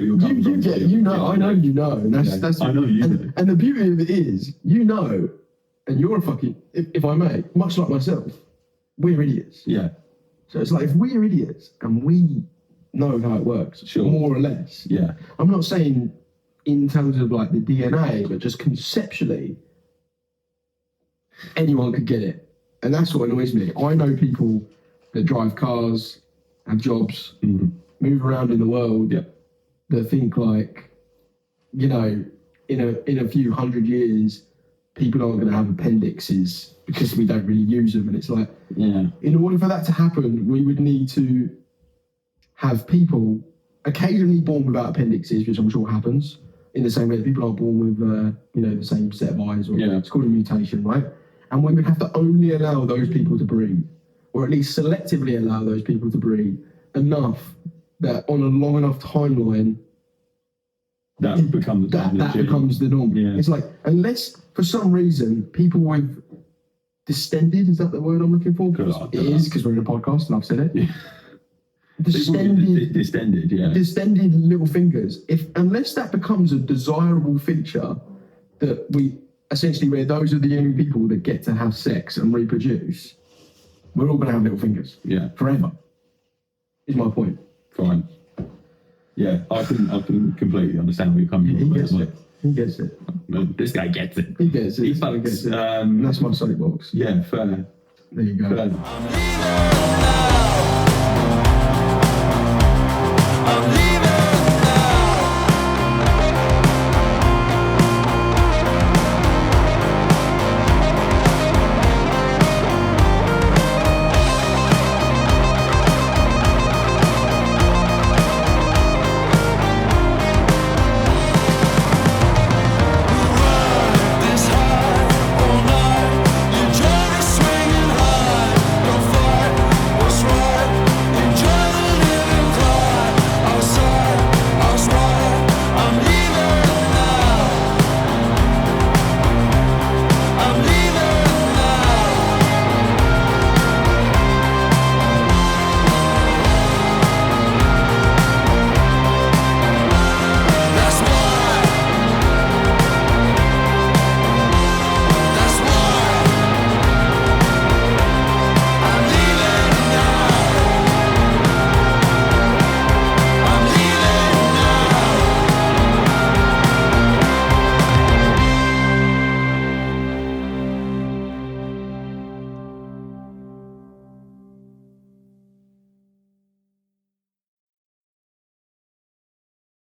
you're coming from. I know you know. And that's I know you do. And the beauty of it is, and you're a fucking, if I may, much like myself, we're idiots. Yeah. So it's like, if we're idiots and we know how it works, more or less. Yeah. I'm not saying in terms of the DNA, but just conceptually, anyone could get it. And that's what annoys me. I know people that drive cars, have jobs, move around in the world, that think in a few hundred years, people aren't going to have appendixes because we don't really use them. And it's like, in order for that to happen, we would need to have people occasionally born without appendixes, which I'm sure happens, in the same way that people aren't born with, the same set of eyes, or it's called a mutation, right? And we would have to only allow those people to breed, or at least selectively allow those people to breed enough that on a long enough timeline, that becomes the norm. Yeah. It's like, unless for some reason people with distended, is that the word I'm looking for? It is, because we're in a podcast and I've said it. Yeah. Distended little fingers. Unless that becomes a desirable feature, that we essentially, where those are the only people that get to have sex and reproduce, we're all going to have little fingers. Yeah. Forever. Is my point. Fine. Yeah, I can completely understand where you're coming from. He gets it. This guy gets it. He gets it. He gets it. That's my soapbox. Yeah, fair. There you go. Fair.